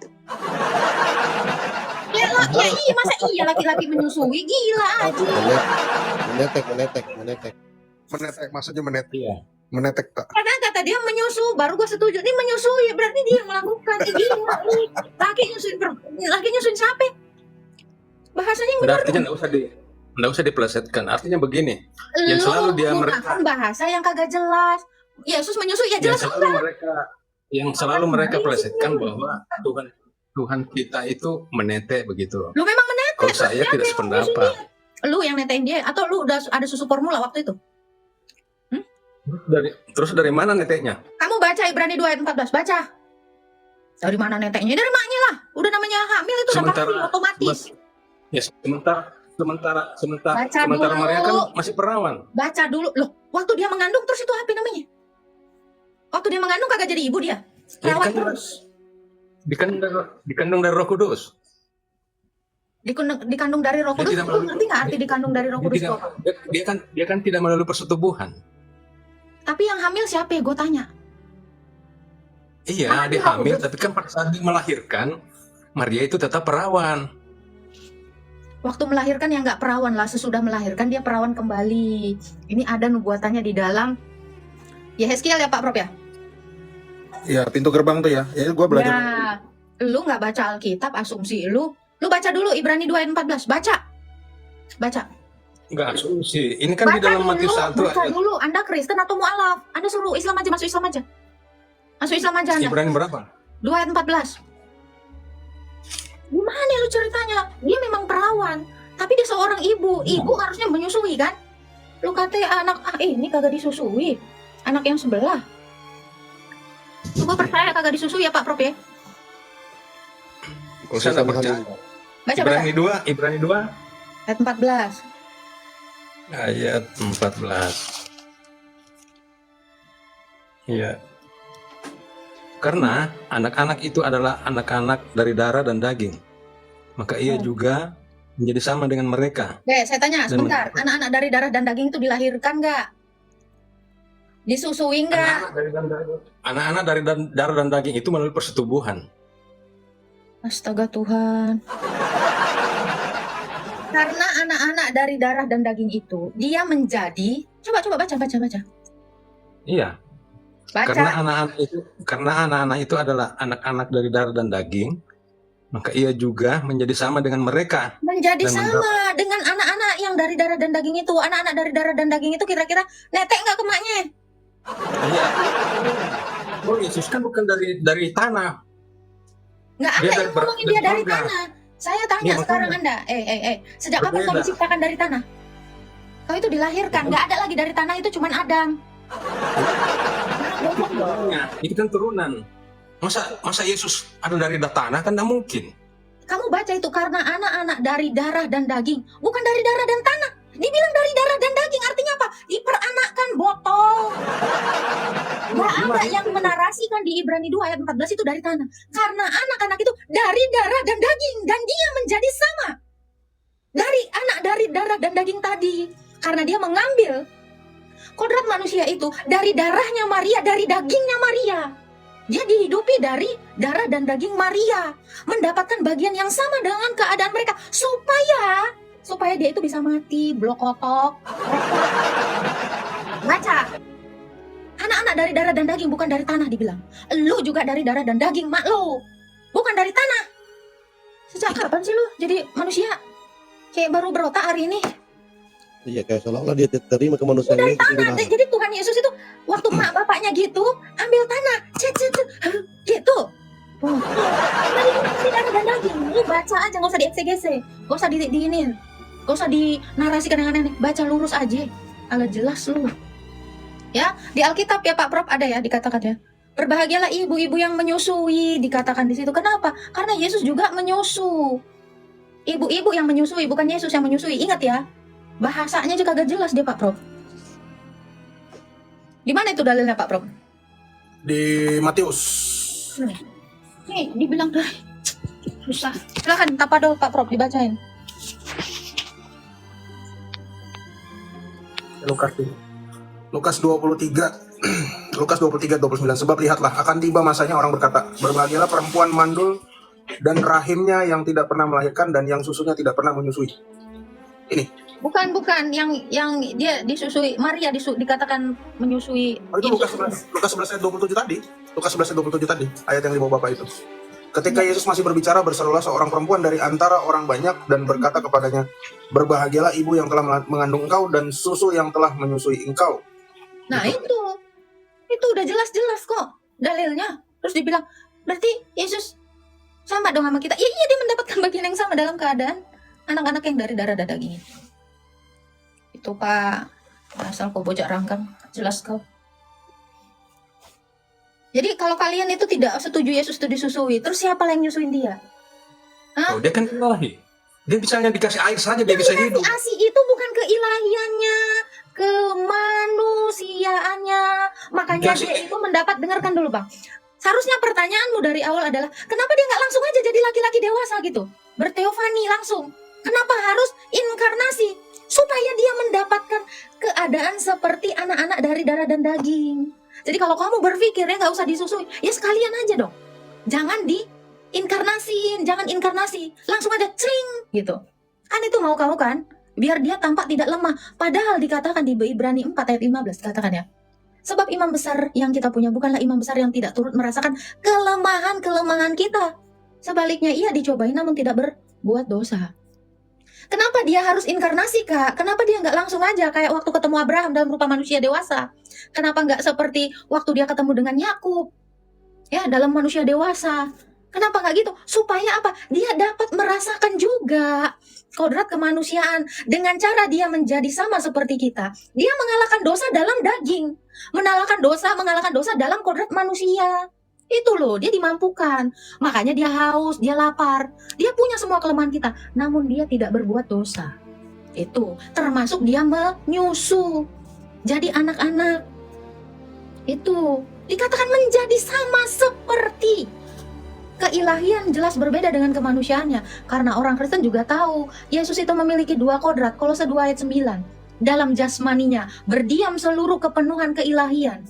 Ya iya masa iya laki-laki menyusui, gila aja. Menetek. Menetek, maksudnya menetek. Iya. Menetek tak. Karena kata dia menyusu, baru gue setuju. Ini menyusui, berarti dia yang melakukan. Gila nih. Laki nyusuin siapa? Bahasanya yang benar. Artinya nggak usah dipelesetkan. Artinya begini, yang selalu dia mereka menggunakan bahasa yang kagak jelas. Yesus menyusui, ya yang jelas selalu mereka pelesetkan bahwa Tuhan kita itu menete begitu. Lu memang menete. Kalau saya Siapa tidak yang sependapat. Lu yang netain dia, atau lu udah ada susu formula waktu itu? Terus dari mana neteknya? Kamu baca Ibrani 2 ayat 14, baca. Dari mana neteknya? Dari maknya lah. Udah namanya hamil itu udah pasti otomatis. Ya sementara dulu. Maria kan masih perawan. Baca dulu. Loh, waktu dia mengandung terus itu apa namanya? Waktu dia mengandung kagak jadi ibu dia. Ya, Lewat dikandung, terus. dikandung dari Roh Kudus. Dikandung dari Roh Dia Kudus. tidak Lu melalui ngerti nggak arti dikandung dari Roh dia Kudus tidak itu apa? dia kan tidak melalui persetubuhan. Tapi yang hamil siapa ya? Gue tanya. Iya, Mana dia Roh hamil, Kudus? tapi kan pada saat dia melahirkan, Maria itu tetap perawan. Waktu melahirkan ya nggak perawan lah. Sesudah melahirkan dia perawan kembali. Ini ada nubuatannya di dalam Yehezkiel ya Pak Prof ya? Ya, pintu gerbang tuh ya. Ya, gue belajar. Ya, lu nggak baca Alkitab, asumsi lu baca dulu Ibrani 2 ayat 14, baca Enggak asumsi. Ini kan di dalam Matius 1 baca ayat dulu. Anda Kristen atau mualaf? Anda suruh Islam aja, masuk Islam aja Anda. Ibrani berapa? 2 ayat 14. Gimana lu ceritanya? Dia memang perawan, tapi dia seorang ibu. Ibu harusnya menyusui kan? Lu kata anak ini kagak disusui, anak yang sebelah. Coba percaya kagak disusui ya Pak Prof ya? Kalau saya nggak percaya. Baca Ibrani 2 ayat 14. ayat 14. Iya. Karena anak-anak itu adalah anak-anak dari darah dan daging. Maka ia juga menjadi sama dengan mereka. Oke, saya tanya sebentar. Anak-anak dari darah dan daging itu dilahirkan nggak? Disusui nggak? Anak-anak dari darah dan daging itu melalui persetubuhan. Astaga Tuhan. Karena anak-anak dari darah dan daging itu, dia menjadi. Coba baca. Iya. Baca. Karena anak-anak itu adalah anak-anak dari darah dan daging, maka ia juga menjadi sama dengan mereka. Menjadi Dan sama dengan anak-anak yang dari darah dan daging itu. Anak-anak dari darah dan daging itu kira-kira netek nggak ke maknya? Iya. Oh, Yesus kan bukan dari tanah. Nggak ada Dia yang dari ngomongin dia dari surga. tanah. Saya tanya Iya, makanya. sekarang Anda. Sejak kapan kau Berbeda. diciptakan dari tanah? Kau itu dilahirkan. Nggak ada lagi dari tanah itu cuman Adam. Itu kan turunan. Masa Yesus ada dari tanah kan tidak mungkin. Kamu baca itu karena anak-anak dari darah dan daging, bukan dari darah dan tanah. Dibilang dari darah dan daging artinya apa? Diperanakan, botol. Gak ada yang menarasikan di Ibrani 2 ayat 14 itu dari tanah. Karena anak-anak itu dari darah dan daging dan dia menjadi sama dari anak dari darah dan daging tadi. Karena dia mengambil kodrat manusia itu dari darahnya Maria, dari dagingnya Maria. Dia dihidupi dari darah dan daging Maria, mendapatkan bagian yang sama dengan keadaan mereka supaya dia itu bisa mati, blok kotok. Baca. Anak-anak dari darah dan daging bukan dari tanah dibilang. Lu juga dari darah dan daging, mak lu. Bukan dari tanah. Sejak kapan sih lu jadi manusia? Kayak baru berotak hari ini. Iya, kayak seolah-olah dia terima kemanusiaan Dari Yesus tanah. ini. Jadi Tuhan Yesus itu waktu mak bapaknya gitu, ambil tanah, gitu. Oh. Dari darah dan daging. Lu baca aja, nggak usah dieksegese, nggak usah diinin, nggak usah dinarasikan yang aneh-aneh. Baca lurus aja, agak jelas lu. Ya, di Alkitab ya Pak Prof ada ya dikatakan ya. Berbahagialah ibu-ibu yang menyusui, dikatakan di situ. Kenapa? Karena Yesus juga menyusu. Ibu-ibu yang menyusui, bukan Yesus yang menyusui. Ingat ya. Bahasanya juga agak jelas dia Pak Prof. Di mana itu dalilnya Pak Prof? Di Matius. Nih, dibilang susah. Silakan tapadol Pak Prof dibacain. Lukas 23 Lukas 23:29. Sebab lihatlah akan tiba masanya orang berkata, berbahagialah perempuan mandul dan rahimnya yang tidak pernah melahirkan dan yang susunya tidak pernah menyusui. Ini. Bukan yang dia disusui, Maria dikatakan menyusui. Oh, itu Lukas 11 ayat 27 tadi. Lukas 11 ayat 27 tadi, ayat yang dibawa Bapak itu. Ketika Yesus masih berbicara, berserulah seorang perempuan dari antara orang banyak dan berkata kepadanya, berbahagialah ibu yang telah mengandung engkau dan susu yang telah menyusui engkau. Nah, itu udah jelas-jelas kok dalilnya. Terus dibilang, berarti Yesus sama dong sama kita. Iya, dia mendapatkan bagian yang sama dalam keadaan anak-anak yang dari darah dan daging itu. Itu Pak, asal kau bocah rangkang, jelas kau. Jadi kalau kalian itu tidak setuju Yesus itu disusui, terus siapa yang nyusuin dia? Hah? Oh, dia kan ilahi. Dia misalnya dikasih air saja dia bisa hidup. ASI itu bukan keilahiannya, kemanusiaannya. Makanya dia itu mendapat, dengarkan dulu Bang. Seharusnya pertanyaanmu dari awal adalah, kenapa dia nggak langsung aja jadi laki-laki dewasa gitu? Berteofani langsung. Kenapa harus inkarnasi? Supaya dia mendapatkan keadaan seperti anak-anak dari darah dan daging. Jadi kalau kamu berpikir ya nggak usah disusui, ya sekalian aja dong. Jangan diinkarnasiin, jangan inkarnasi. Langsung aja cring gitu. Kan itu mau kamu kan? Biar dia tampak tidak lemah. Padahal dikatakan di Ibrani 4 ayat 15 katakan ya. Sebab imam besar yang kita punya bukanlah imam besar yang tidak turut merasakan kelemahan-kelemahan kita. Sebaliknya ia dicobai namun tidak berbuat dosa. Kenapa dia harus inkarnasi, Kak? Kenapa dia nggak langsung aja kayak waktu ketemu Abraham dalam rupa manusia dewasa? Kenapa nggak seperti waktu dia ketemu dengan Yakub? Ya, dalam manusia dewasa. Kenapa nggak gitu? Supaya apa? Dia dapat merasakan juga kodrat kemanusiaan. Dengan cara dia menjadi sama seperti kita. Dia mengalahkan dosa dalam daging. Mengalahkan dosa dalam kodrat manusia. Itu loh, dia dimampukan. Makanya dia haus, dia lapar. Dia punya semua kelemahan kita. Namun dia tidak berbuat dosa. Itu, termasuk dia menyusu. Jadi anak-anak. Itu, dikatakan menjadi sama seperti. Keilahian jelas berbeda dengan kemanusiaannya. Karena orang Kristen juga tahu, Yesus itu memiliki 2 kodrat, Kolose 2 ayat 9. Dalam jasmaninya, berdiam seluruh kepenuhan keilahian.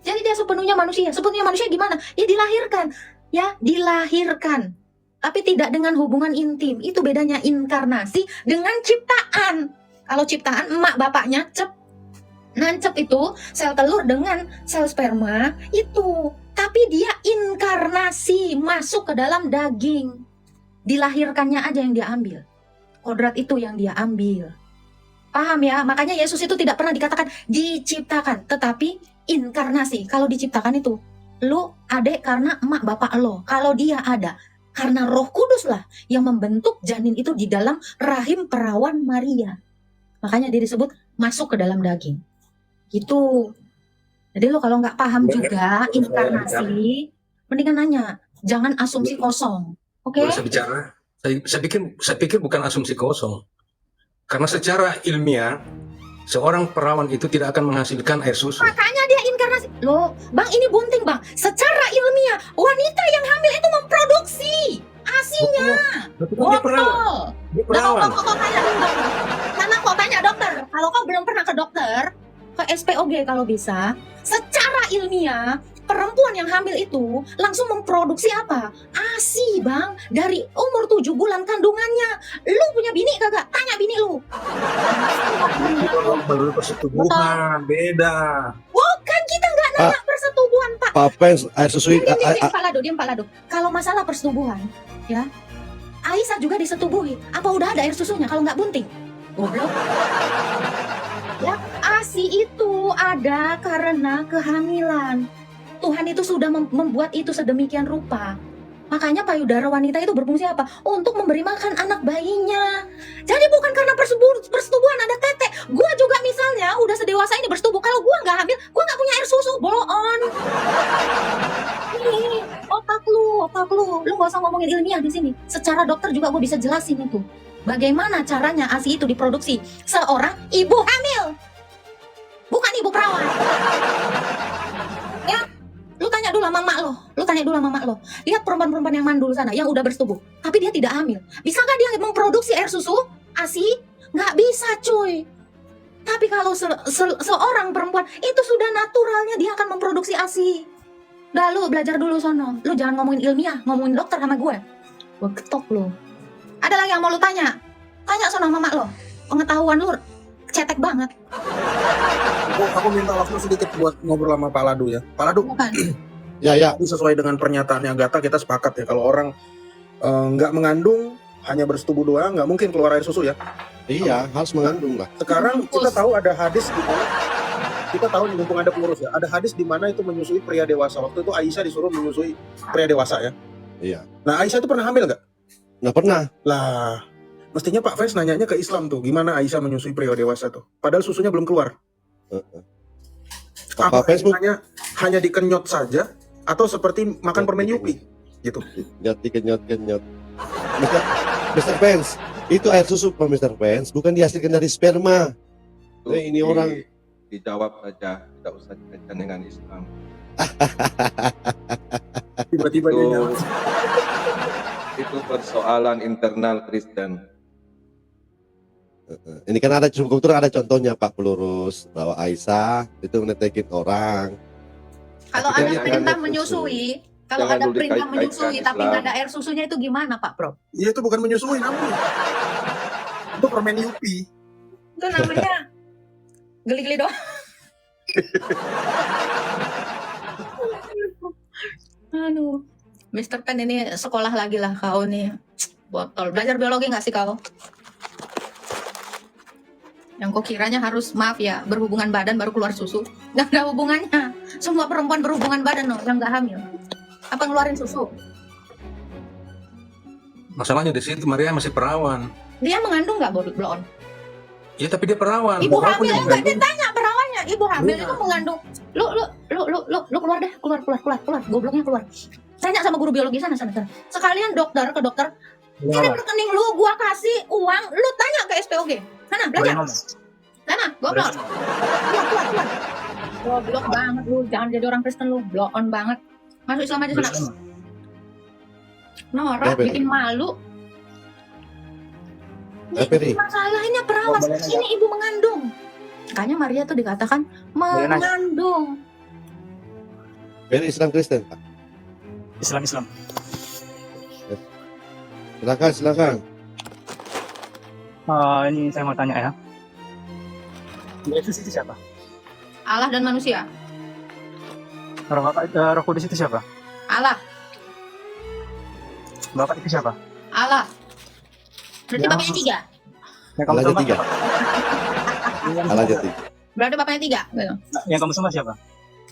Jadi dia sepenuhnya manusia. Sepenuhnya manusia gimana? Ya dilahirkan. Ya dilahirkan. Tapi tidak dengan hubungan intim. Itu bedanya inkarnasi dengan ciptaan. Kalau ciptaan emak bapaknya nancep itu sel telur dengan sel sperma itu. Tapi dia inkarnasi masuk ke dalam daging. Dilahirkannya aja yang dia ambil. Kodrat itu yang dia ambil. Paham ya? Makanya Yesus itu tidak pernah dikatakan diciptakan, tetapi inkarnasi. Kalau diciptakan itu, lu adek karena emak bapak lo. Kalau dia ada, karena Roh Kudus lah yang membentuk janin itu di dalam rahim perawan Maria. Makanya dia disebut masuk ke dalam daging. Gitu. Jadi lo kalau nggak paham juga inkarnasi, mendingan nanya. Jangan asumsi kosong. Oke? Boleh saya bicara? Saya pikir bukan asumsi kosong. Karena secara ilmiah, seorang perawan itu tidak akan menghasilkan air susu. Makanya dia inkarnasi. Loh, Bang, ini bunting, Bang. Secara ilmiah, wanita yang hamil itu memproduksi ASI-nya. Botol. Dia perawan. Karena kok tanya dokter. Kalau kau belum pernah ke dokter, ke SPOG kalau bisa, secara ilmiah, perempuan yang hamil itu langsung memproduksi apa? ASI, Bang. Dari umur 7 bulan kandungannya. Lu punya bini kagak? Tanya bini lu. Kalau baru persetubuhan, beda. Bukan, kita nggak nanya persetubuhan, Pak. Pak Pens, air susu Diam, Pak Lado. Kalau masalah persetubuhan, ya, Aisyah juga disetubuhi. Apa udah ada air susunya kalau nggak bunting? Goblok. Ya, ASI itu ada karena kehamilan. Tuhan itu sudah membuat itu sedemikian rupa. Makanya payudara wanita itu berfungsi apa? Untuk memberi makan anak bayinya. Jadi bukan karena persetubuhan ada tete. Gua juga misalnya udah sedewasa ini bersetubuh. Kalau gua nggak hamil, gua nggak punya air susu. Bolon. Ini otak lu. Lu nggak usah ngomongin ilmiah di sini. Secara dokter juga gua bisa jelasin itu. Bagaimana caranya ASI itu diproduksi seorang ibu hamil, bukan ibu perawan. Ya. Lu tanya dulu sama mak lo. Lihat perempuan-perempuan yang mandul sana, yang udah bersetubuh, tapi dia tidak hamil. Bisakah dia memproduksi air susu? ASI? Nggak bisa, cuy. Tapi kalau seorang perempuan, itu sudah naturalnya dia akan memproduksi ASI. Dah, lu belajar dulu sono. Lu jangan ngomongin ilmiah, ngomongin dokter sama gue. Gue ketok lu. Ada lagi yang mau lu tanya? Tanya sono sama mak lo. Pengetahuan lu cetek banget. Aku minta waktu sedikit buat ngobrol sama Pak Ladu ya. Pak Ladu, ya. Ini sesuai dengan pernyataannya Agatha, kita sepakat ya kalau orang nggak mengandung, hanya bersetubuh doang, nggak mungkin keluar air susu ya. Iya, harus mengandung lah. Sekarang kita tahu ada hadis di mana, kita tahu nih mumpung ada pengurus ya, ada hadis di mana itu menyusui pria dewasa. Waktu itu Aisyah disuruh menyusui pria dewasa ya. Iya. Nah, Aisyah itu pernah hamil nggak? Nggak pernah. Lah, mestinya Pak Fes nanyanya ke Islam tuh, gimana Aisyah menyusui pria dewasa tuh? Padahal susunya belum keluar. Apa hanya dikenyot saja atau seperti makan permen Yupi gitu? Dikenyot. Mr. Pence, itu air susu Pak Mr. Pence, bukan dihasilkan dari sperma. Ini orang dijawab saja, tidak usah dikaitkan dengan Islam. Tiba-tiba dia Itu nyala. itu persoalan internal Kristen. Ini kan ada kebetulan ada contohnya Pak Pelurus bahwa Aisyah itu ngetekin orang. Kalau Tapi ada kan perintah jangan menyusui, kalau Jangan ada dulu perintah dikait-kaitkan menyusui tapi Islam. nggak ada air susunya itu gimana Pak Prof? Iya itu bukan menyusui namanya. Itu permen Yupi. Itu namanya geli-geli doang. Aduh, Mister Pen ini sekolah lagi lah kau nih. Botol. Belajar biologi nggak sih kau? Yang kau kiranya harus, maaf ya, berhubungan badan baru keluar susu. Nggak ada hubungannya. Semua perempuan berhubungan badan loh, yang nggak hamil. Apa ngeluarin susu? Masalahnya di situ Maria masih perawan. Dia mengandung nggak blow on? Ya tapi dia perawan. Ibu Walaupun hamil yang enggak mengandung- ditanya perawannya. Ibu hamil Iya. itu mengandung. Lu keluar deh, keluar. Gobloknya keluar. Tanya sama guru biologi sana. Sekalian ke dokter. Ini rekening lu, gua kasih uang, lu tanya ke SPOG. Sana, belajar. Sana, goblok. Keluar. Goblok banget lu, jangan jadi orang Kristen lu, blow on banget. Masuk Islam aja sana. Norak, bikin malu. Peri. Masalahnya perawan, ini ibu mengandung. Makanya Maria tuh dikatakan mengandung. Peri Islam Kristen Pak. Islam. Silakan. Ini saya mau tanya ya. Yesus itu siapa? Allah dan manusia. Roh Kudus itu siapa? Allah. Bapak itu siapa? Allah. Berarti bapaknya 3. Yang kamu Alanya sembah 3. siapa? Alanya 3. Berarti bapaknya 3. Gitu. Yang kamu sembah siapa?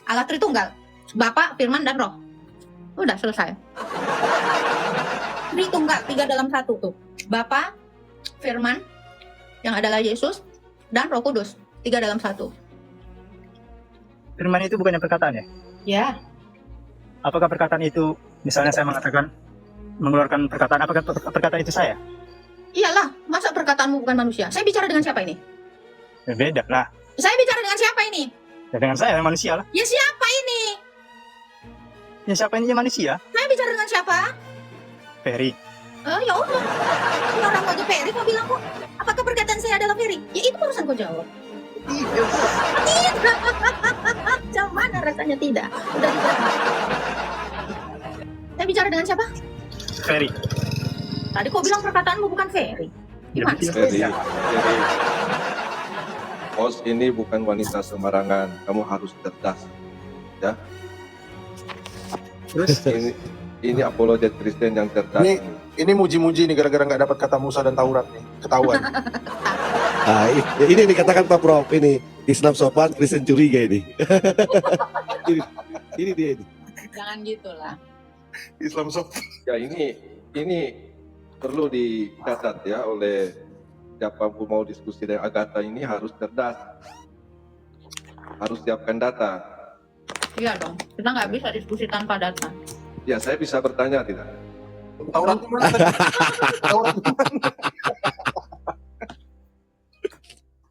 Allah Tritunggal. Bapa, Firman, dan Roh. Udah selesai. Tritunggal, 3 dalam 1 tuh. Bapa, Firman, yang adalah Yesus, dan Roh Kudus. 3 dalam 1. Firman itu bukannya perkataan ya? Ya. Apakah perkataan itu, misalnya saya mengatakan, mengeluarkan perkataan, apakah perkataan itu saya? Iyalah, masa perkataanmu bukan manusia? Saya bicara dengan siapa ini? Ya, beda lah. Saya bicara dengan siapa ini? Ya, dengan saya, manusia lah. Ya siapa ini? Ya siapa ini manusia? Saya bicara dengan siapa? Ferry. Ya Allah. Orang aja Ferry kau bilang kok. Apakah perkataan saya adalah Ferry? Ya itu barusan kau jawab. Tidak. Jauh mana rasanya tidak? Udah dijawab. Saya bicara dengan siapa? Ferry. Tadi kau bilang perkataanmu bukan Ferry. Gimana? Jadi, Os ini bukan wanita sembarangan. Kamu harus cerdas, ya. Terus Ini apologet Kristen yang cerdas. ini muji-muji nih gara-gara nggak dapat kata Musa dan Taurat nih. Ketahuan. Nah, ini dikatakan Pak Prof ini Islam sopan, Kristen curiga ini. ini dia ini. Jangan gitulah. Islam sopan. Ya ini perlu dicatat ya oleh siapapun mau diskusi dengan Agatha ini harus cerdas. Harus siapkan data. Iya dong. Kita nggak bisa diskusi tanpa data. Ya, saya bisa bertanya tidak? Taurat mana tadi? Taurat mana?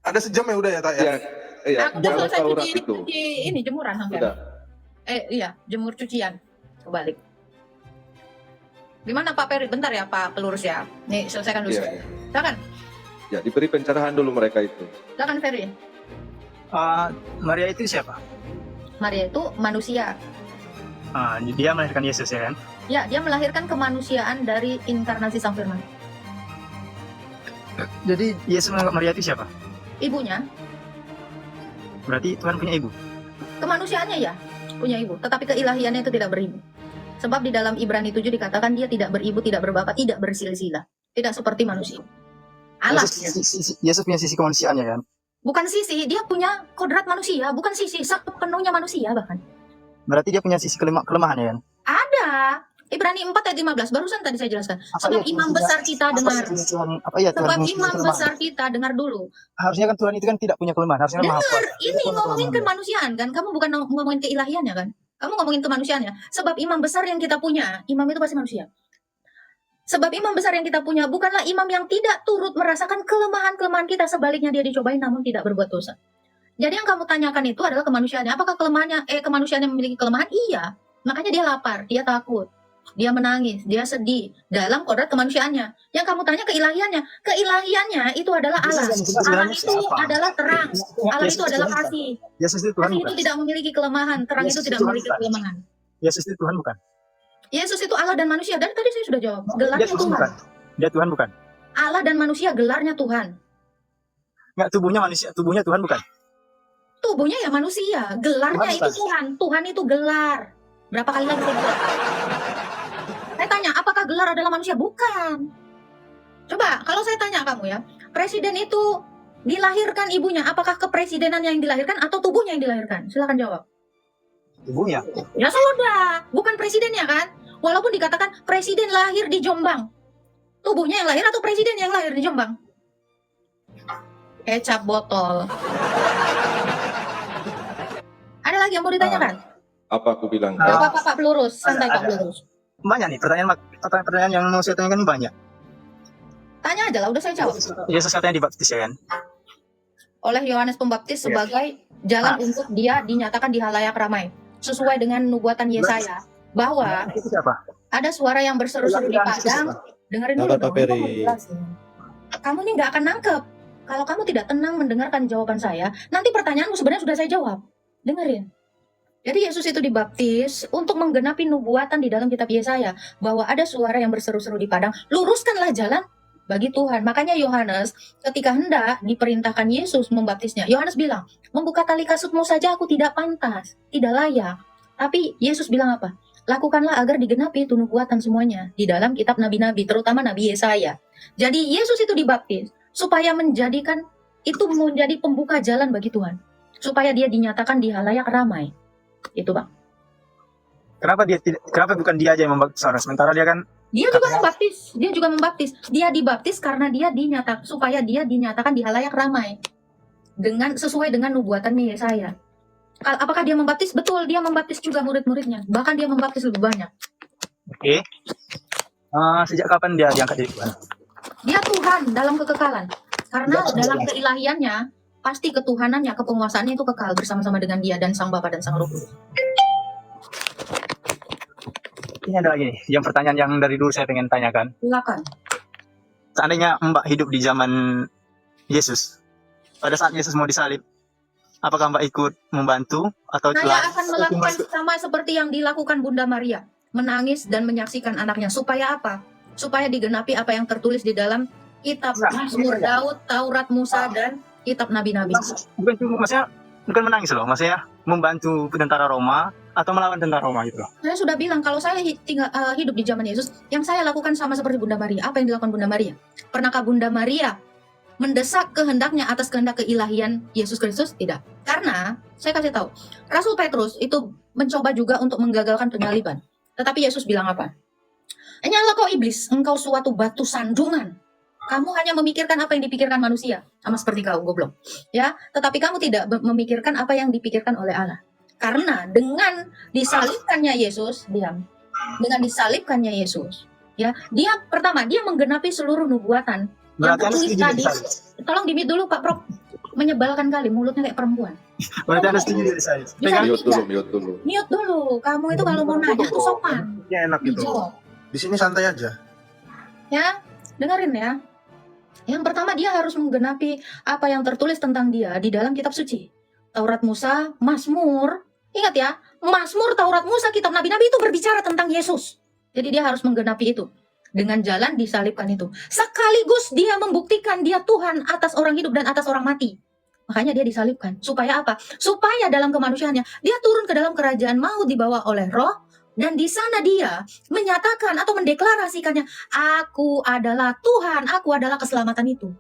Ada sejam ya udah ya Tak ya? Iya, Aku udah kalau selesai Taurat cuci itu. ini jemuran hampir. Sudah. Iya, jemur cucian. Kebalik. Gimana Pak Peri? Bentar ya Pak Pelurus ya. Nih selesaikan dulu. Iya, iya. Silakan. Ya, diberi pencerahan dulu mereka itu. Silakan Ferry. Maria itu siapa? Maria itu manusia. Dia melahirkan Yesus ya kan? Ya, dia melahirkan kemanusiaan dari inkarnasi Sang Firman. Jadi Yesus menganggap Maria itu siapa? Ibunya, Berarti Tuhan punya ibu. kemanusiaannya ya punya ibu, tetapi keilahiannya itu tidak beribu. Sebab di dalam Ibrani 7 dikatakan dia tidak beribu, tidak berbapak, tidak bersilsilah. Tidak seperti manusia. Allah. Yesus punya sisi kemanusiaannya kan? Bukan sisi, dia punya kodrat manusia, bukan sisi, sepenuhnya manusia bahkan. Berarti dia punya sisi kelemahan ya kan? Ada. Ibrani 4 ayat 15, barusan tadi saya jelaskan. Sebab imam besar kita dengar. Sebab imam besar kita dengar dulu. Harusnya kan Tuhan itu kan tidak punya kelemahan, harusnya kan maha Dengar, kuasa. ini ngomongin kemanusiaan kan? Kamu bukan ngomongin keilahiannya kan? Kamu ngomongin kemanusiaannya. Sebab imam besar yang kita punya, imam itu pasti manusia. Sebab imam besar yang kita punya bukanlah imam yang tidak turut merasakan kelemahan-kelemahan kita. Sebaliknya dia dicobai namun tidak berbuat dosa. Jadi yang kamu tanyakan itu adalah kemanusiaannya. Apakah kemanusiaannya memiliki kelemahan? Iya. Makanya dia lapar, dia takut, dia menangis, dia sedih dalam kodrat kemanusiaannya. Yang kamu tanya keilahiannya. Keilahiannya itu adalah Allah. Allah itu adalah terang. Allah itu adalah kasih. Yesus itu Tuhan Kasih bukan? itu tidak memiliki kelemahan. Terang itu Yesus tidak itu Tuhan memiliki bukan? kelemahan. Yesus itu Tuhan bukan? Yesus itu Allah dan manusia. Dan tadi saya sudah jawab. Gelarnya Yesus Tuhan. bukan? Dia Tuhan bukan? Allah dan manusia gelarnya Tuhan. Nggak, tubuhnya manusia, tubuhnya Tuhan bukan? Tubuhnya ya manusia. Gelarnya Tuhan itu bukan? Tuhan. Tuhan itu gelar. Berapa kali lagi saya bilang? Saya tanya, apakah gelar adalah manusia? Bukan. Coba, kalau saya tanya kamu ya, presiden itu dilahirkan ibunya, apakah kepresidenan yang dilahirkan atau tubuhnya yang dilahirkan? Silakan jawab. Tubuhnya. Ya sudah, bukan presidennya kan? Walaupun dikatakan presiden lahir di Jombang. Tubuhnya yang lahir atau presiden yang lahir di Jombang? Kecap botol. Ada lagi yang mau ditanyakan? Apa aku bilang? Pak pelurus, santai Pak ada. pelurus. Banyak nih pertanyaan yang mau saya tanyakan ini banyak. Tanya aja lah, udah saya jawab. Yesus katanya dibaptis ya kan? Oleh Yohanes Pembaptis sebagai jalan untuk dia dinyatakan di halayak ramai. Sesuai dengan nubuatan Yesaya. Bahwa Itu siapa? ada suara yang berseru-seru di padang. Dengerin dulu Sabar, dong, Pak Peri. kamu jelasin. Kamu nih nggak akan nangkep. Kalau kamu tidak tenang mendengarkan jawaban saya, nanti pertanyaanmu sebenarnya sudah saya jawab. Dengerin. Jadi Yesus itu dibaptis untuk menggenapi nubuatan di dalam kitab Yesaya. Bahwa ada suara yang berseru-seru di padang. Luruskanlah jalan bagi Tuhan. Makanya Yohanes ketika hendak diperintahkan Yesus membaptisnya, Yohanes bilang, membuka tali kasutmu saja aku tidak pantas, tidak layak. Tapi Yesus bilang apa? Lakukanlah agar digenapi itu nubuatan semuanya di dalam kitab nabi-nabi, terutama Nabi Yesaya. Jadi Yesus itu dibaptis supaya menjadikan itu menjadi pembuka jalan bagi Tuhan, supaya dia dinyatakan di halayak ramai. Itu Bang. Kenapa bukan dia aja yang membaptis orang? Sementara dia kan Dia juga membaptis. Dia dibaptis karena dia supaya dia dinyatakan di halayak ramai dengan sesuai dengan nubuatannya Yesaya. Apakah dia membaptis? Betul, dia membaptis juga murid-muridnya. Bahkan dia membaptis lebih banyak. Oke. Sejak kapan dia diangkat jadi Tuhan? Dia Tuhan dalam kekekalan. Karena dalam keilahiannya, pasti ketuhanannya, kepenguasaannya itu kekal bersama-sama dengan dia dan Sang Bapa dan Sang Roh Kudus. Ini ada lagi nih, yang pertanyaan yang dari dulu saya pengen tanyakan. Silakan. Seandainya Mbak hidup di zaman Yesus, pada saat Yesus mau disalib, apakah Mbak ikut membantu atau Saya akan melakukan sama seperti yang dilakukan Bunda Maria. Menangis dan menyaksikan anaknya. Supaya apa? Supaya digenapi apa yang tertulis di dalam kitab Mazmur Daud, Taurat Musa, dan kitab Nabi-Nabi. Bukan cuma, maksudnya bukan menangis loh, maksudnya membantu tentara Roma atau melawan tentara Roma gitu loh. Saya sudah bilang kalau saya hidup di zaman Yesus, yang saya lakukan sama seperti Bunda Maria. Apa yang dilakukan Bunda Maria? Pernahkah Bunda Maria mendesak kehendaknya atas kehendak keilahian Yesus Kristus? Tidak. Karena saya kasih tahu, Rasul Petrus itu mencoba juga untuk menggagalkan penyaliban. Tetapi Yesus bilang apa? Hanyalah kau iblis, engkau suatu batu sandungan. Kamu hanya memikirkan apa yang dipikirkan manusia, sama seperti kau, goblok. Ya, tetapi kamu tidak memikirkan apa yang dipikirkan oleh Allah. Karena dengan disalibkannya Yesus, dengan disalibkannya Yesus, ya, dia pertama dia menggenapi seluruh nubuatan yang tertulis tadi. Tolong di-mute dulu Pak Prof. Menyebalkan kali, mulutnya kayak perempuan. Berarti Anda setuju dari saya? Mute dulu. Mute dulu. Kamu itu kalau mau nanya tuh sopan. Ya enak gitu. Dijawab. Di sini santai aja. Ya, dengerin ya. Yang pertama dia harus menggenapi apa yang tertulis tentang dia di dalam kitab suci. Taurat Musa, Mazmur. Ingat ya, Mazmur, Taurat Musa, kitab Nabi-Nabi itu berbicara tentang Yesus. Jadi dia harus menggenapi itu. Dengan jalan disalibkan itu. Sekaligus dia membuktikan dia Tuhan atas orang hidup dan atas orang mati. Makanya dia disalibkan. Supaya apa? Supaya dalam kemanusiaannya, dia turun ke dalam kerajaan maut dibawa oleh roh. Dan di sana dia menyatakan atau mendeklarasikannya, aku adalah Tuhan, aku adalah keselamatan itu.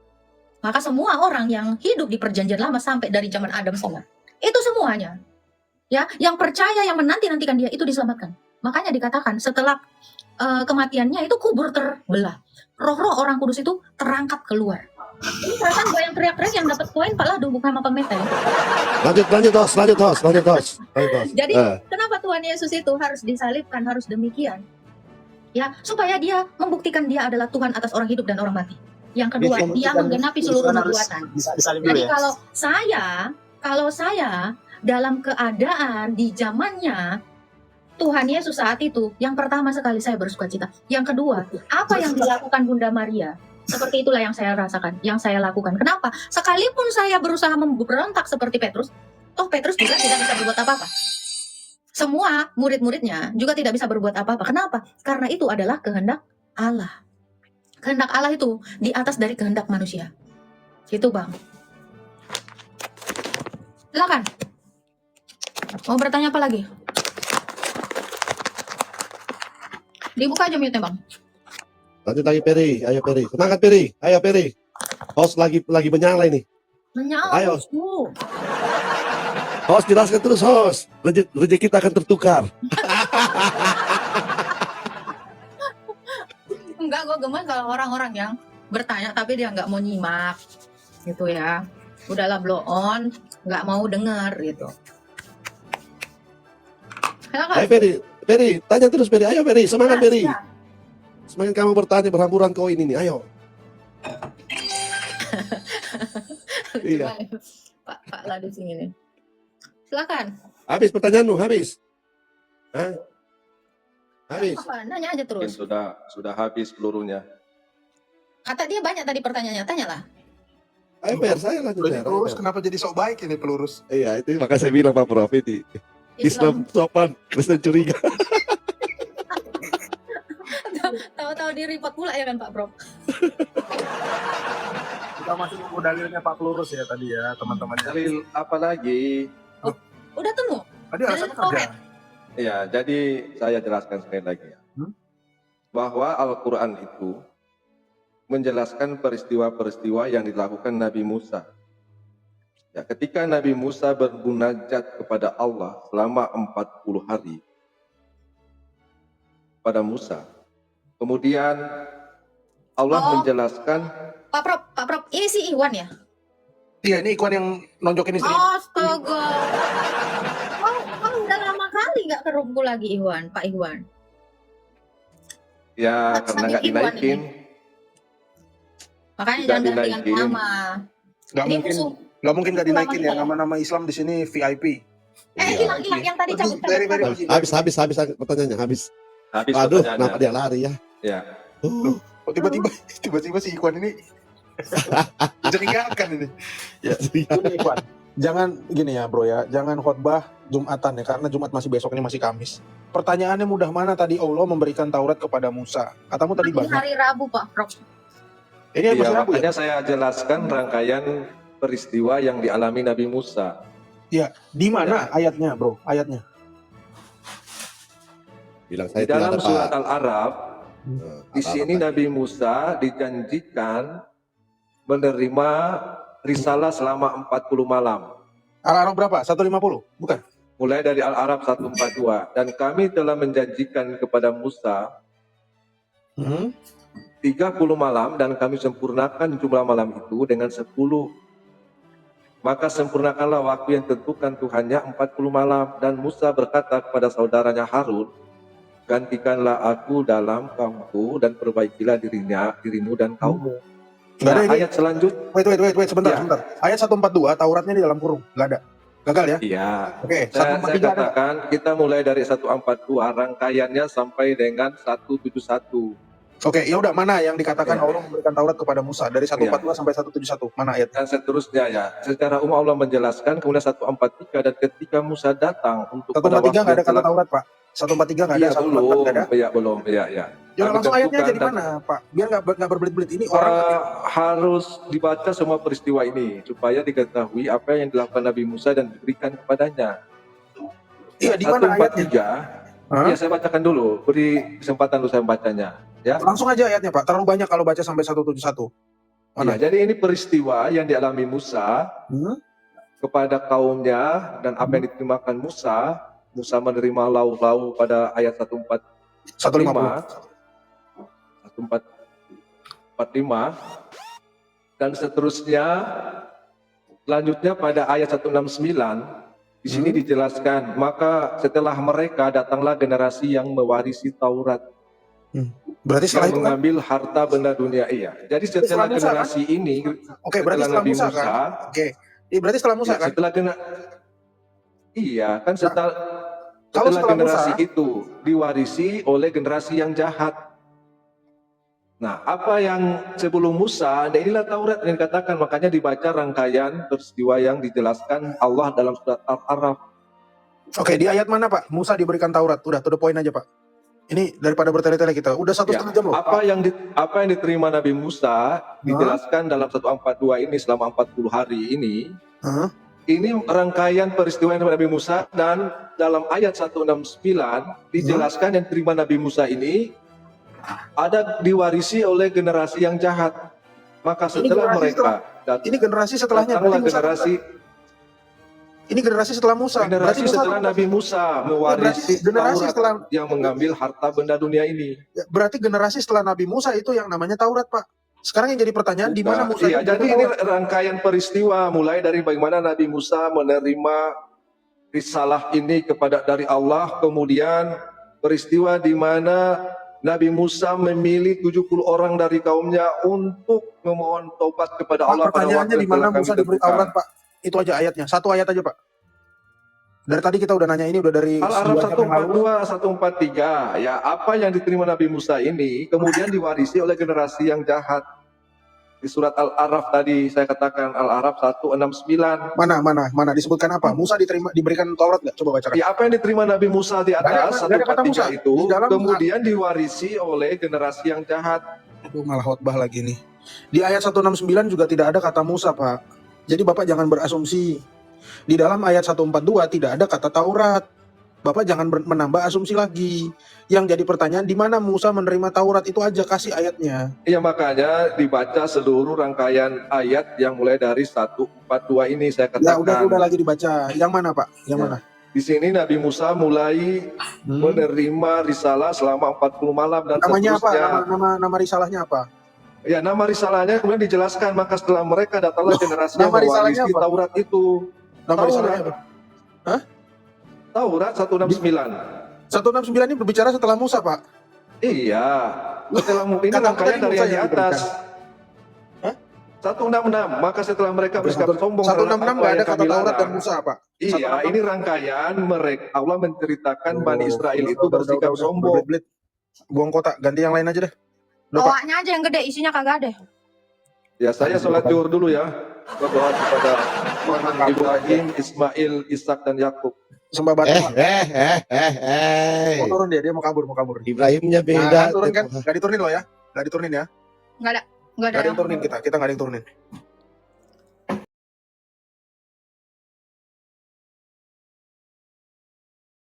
Maka semua orang yang hidup di perjanjian lama sampai dari zaman Adam sama, itu semuanya, ya, yang percaya, yang menanti-nantikan dia itu diselamatkan. Makanya dikatakan setelah kematiannya itu kubur terbelah. Roh-roh orang kudus itu terangkat keluar. Ini perasaan gue yang teriak-teriak yang dapat poin Pak Ladu bukan sama pemeta ya. Lanjut tos. Jadi kenapa Tuhan Yesus itu harus disalibkan, harus demikian? Ya, supaya dia membuktikan dia adalah Tuhan atas orang hidup dan orang mati. Yang kedua, dia menggenapi seluruh nubuatan. Jadi kalau saya Kalau saya dalam keadaan di zamannya Tuhan Yesus saat itu, yang pertama sekali saya bersuka cita. Yang kedua, apa yang dilakukan Bunda Maria? Seperti itulah yang saya rasakan, yang saya lakukan. Kenapa? Sekalipun saya berusaha memberontak seperti Petrus, toh Petrus juga tidak bisa berbuat apa-apa. Semua murid-muridnya juga tidak bisa berbuat apa-apa. Kenapa? Karena itu adalah kehendak Allah. Kehendak Allah itu di atas dari kehendak manusia. Gitu, Bang. Silakan. Mau bertanya apa lagi? Dibuka aja mute-nya, Bang. Lanjut lagi Peri, ayo Peri. Semangat Peri, ayo Peri. Host lagi menyala ini. Menyala, Ayo. bosku. Host jelaskan terus host. Rezeki kita akan tertukar. Enggak, gue gemes kalau orang-orang yang bertanya tapi dia nggak mau nyimak gitu ya. Udahlah blow on, nggak mau denger gitu. Ayo Peri, tanya terus Peri. Ayo Peri, semangat Peri. Semakin kamu bertanya berhamburan koin ini, ayo. Iya. Pak Ladus ini. Silakan. Habis pertanyaanmu, habis. Hah? Habis. Apa? Nanya aja terus. Sudah habis pelurunya. Kata dia banyak tadi pertanyaannya, tanyalah. Ayo Per, saya lanjut. Berarti pelurus kenapa jadi sok baik ini pelurus? Iya, itu makanya saya bilang Pak Prof ini. Islam sopan, Kristen curiga. Tahu-tahu di report pula ya kan Pak Prof. Kita masih nunggu dalilnya Pak Pelurus ya tadi ya teman-teman. Dalil apa lagi? Udah temu? Tadi alasannya kerja. Ya, jadi saya jelaskan sekali lagi ya. Bahwa Al-Quran itu menjelaskan peristiwa-peristiwa yang dilakukan Nabi Musa. Ya, ketika Nabi Musa bermunajat kepada Allah selama 40 hari pada Musa. Kemudian Allah menjelaskan. Pak Prof, ini si Iwan ya? Iya, ini Iwan yang nonjokin istri. Astaga. Kau udah lama kali nggak kerumpul lagi Iwan, Pak Iwan. Ya, karena nggak dinaikin. Makanya Tidak jangan gantikan dinaikin. nama. Nggak mungkin nggak dinaikin ya, nama-nama Islam di sini VIP. Hilang yang tadi cabut. Habis pertanyaannya, habis. Habis Aduh, pertanyaannya. kenapa dia lari ya? Ya. Oh, tiba-tiba si Iwan ini mencurigakan ini. Ya, gini, Iwan. Jangan gini ya bro ya, jangan khotbah Jumatan ya, karena Jumat masih besok, ini masih Kamis. Pertanyaannya mudah mana tadi Allah memberikan Taurat kepada Musa? Katamu tadi banyak. Hari Rabu Pak Prof. Ini Ya, makanya saya jelaskan rangkaian peristiwa yang dialami Nabi Musa. Ya, di mana ayatnya bro? Ayatnya. Bilang Di saya tidak dalam ada surat Pak. Al-Araf, di sini Nabi Musa dijanjikan menerima risalah selama 40 malam. Al-Araf berapa? 150? Bukan. Mulai dari Al-Araf 142. Dan kami telah menjanjikan kepada Musa 30 malam dan kami sempurnakan jumlah malam itu dengan 10. Maka sempurnakanlah waktu yang tentukan Tuhannya 40 malam. Dan Musa berkata kepada saudaranya Harun, gantikanlah aku dalam kaumku dan perbaikilah dirimu dan kaummu. Nggak ada Nah, ini. ayat selanjutnya. Wait, sebentar. Ayat 142, Tauratnya di dalam kurung. Nggak ada. Gagal ya? Iya. Oke, Saya 143 ada. katakan kita mulai dari 142 rangkaiannya sampai dengan 171. Oke, ya udah, mana yang dikatakan Allah memberikan Taurat kepada Musa dari 142 sampai 171? Mana ayat? Dan seterusnya ya. Secara umum Allah menjelaskan, kemudian 143 dan ketika Musa datang untuk 143 nggak ada kata Taurat, Pak. 143 nggak ada, Iya, 144 belum. nggak ada. Iya, belum. Iya. Ya Kami langsung ayatnya aja di tentukan mana, Pak? Biar nggak berbelit-belit ini dan, orang. harus dibaca semua peristiwa ini supaya diketahui apa yang dilakukan Nabi Musa dan diberikan kepadanya. Iya, di mana ayatnya? 143. Ya, saya bacakan dulu. Beri kesempatan dulu saya membacanya. Ya. Langsung aja ayatnya, Pak. Terlalu banyak kalau baca sampai 171. Mana? Ya, jadi ini peristiwa yang dialami Musa kepada kaumnya dan apa yang diterimakan Musa. Musa menerima lau pada ayat 145 dan seterusnya. Selanjutnya pada ayat 169 di sini dijelaskan, maka setelah mereka datanglah generasi yang mewarisi Taurat. Berarti setelah yang itu kan? mengambil harta benda dunia. Iya. Jadi setelah Musa, generasi ini, Oke, berarti setelah Nabi Musa kan? Oke. Berarti setelah Musa Ya, kan? setelah iya kan setelah Kalau setelah setelah generasi Musa, itu diwarisi oleh generasi yang jahat. Nah, apa yang sebelum Musa, nah inilah Taurat yang dikatakan, makanya dibaca rangkaian peristiwa yang dijelaskan Allah dalam surat Al-Araf. oke, di ayat mana Pak? Musa diberikan Taurat. Udah, to the point aja Pak. Ini daripada bertele-tele kita. Udah 1,5 jam loh. Apa yang diterima Nabi Musa dijelaskan dalam 142 ini selama 40 hari ini. Ini rangkaian peristiwa yang Nabi Musa, dan dalam ayat 169 dijelaskan yang diterima Nabi Musa ini ada diwarisi oleh generasi yang jahat. Maka setelah mereka ini generasi setelahnya, datanglah berarti Musa generasi ini generasi setelah Musa. generasi Musa setelah Nabi Musa mewarisi generasi Taurat setelah yang mengambil harta benda dunia ini. berarti generasi setelah Nabi Musa itu yang namanya Taurat, Pak. Sekarang yang jadi pertanyaan di mana Musa? Iya, jadi ini rangkaian peristiwa mulai dari bagaimana Nabi Musa menerima risalah ini dari Allah, kemudian peristiwa di mana Nabi Musa memilih 70 orang dari kaumnya untuk memohon taubat kepada Allah pada Pertanyaannya waktu di mana yang telah Musa kami diberi tentukan. Taurat, Pak? Itu aja ayatnya. Satu ayat aja, Pak. Dari tadi kita udah nanya ini udah dari Al-Araf 2 jam yang lalu. 142, 143. Ya, apa yang diterima Nabi Musa ini kemudian diwarisi oleh generasi yang jahat. Di surat Al-Araf tadi saya katakan Al-Araf 169. Mana disebutkan apa? Musa diberikan Taurat nggak? Coba bacakan. Ya, apa yang diterima Nabi Musa di atas Nggak ada kata Musa. 143 itu Di dalam- kemudian diwarisi oleh generasi yang jahat. Aduh, malah khotbah lagi nih. Di ayat 169 juga tidak ada kata Musa, Pak. Jadi Bapak jangan berasumsi. Di dalam ayat 142 tidak ada kata Taurat. Bapak jangan menambah asumsi lagi. Yang jadi pertanyaan di mana Musa menerima Taurat, itu aja, kasih ayatnya. Ya, makanya dibaca seluruh rangkaian ayat yang mulai dari 142 ini saya Ya katakan. udah lagi dibaca. Yang mana, Pak? Yang mana? Di sini Nabi Musa mulai menerima risalah selama 40 malam dan Namanya apa? seterusnya. Nama risalahnya apa? Ya, nama risalahnya kemudian dijelaskan, maka setelah mereka datanglah generasi yang nama risalahnya mewarisi apa? Taurat itu. Nama risalahnya apa? Taurat 169. 169 ini berbicara setelah Musa, Pak. Iya. Setelah ini Kata rangkaian tadi dari Musa yang di yang atas. Hah? 166. Maka setelah mereka bersikap sombong 166 nggak ada yang kata kami Taurat dan larang. Musa, Pak. Iya, ini rangkaian mereka. Allah menceritakan Bani Israel itu bersikap Udah, sombong. berbelit-belit. Buang kotak, ganti yang lain aja deh. Udah, Pak. Bawanya aja yang gede, isinya kagak ada. Ya, saya sholat zuhur dulu ya. Berdoa kepada Ibrahim, Ismail, Ishak dan Yakub. Sembah batu, Pak. Mau turun dia mau kabur. Ibrahimnya Nah, beda. kan turun kan? Gak diturunin loh ya. Gak diturunin ya. Nggak ada Gak ada yang turunin kita nggak ada yang turunin.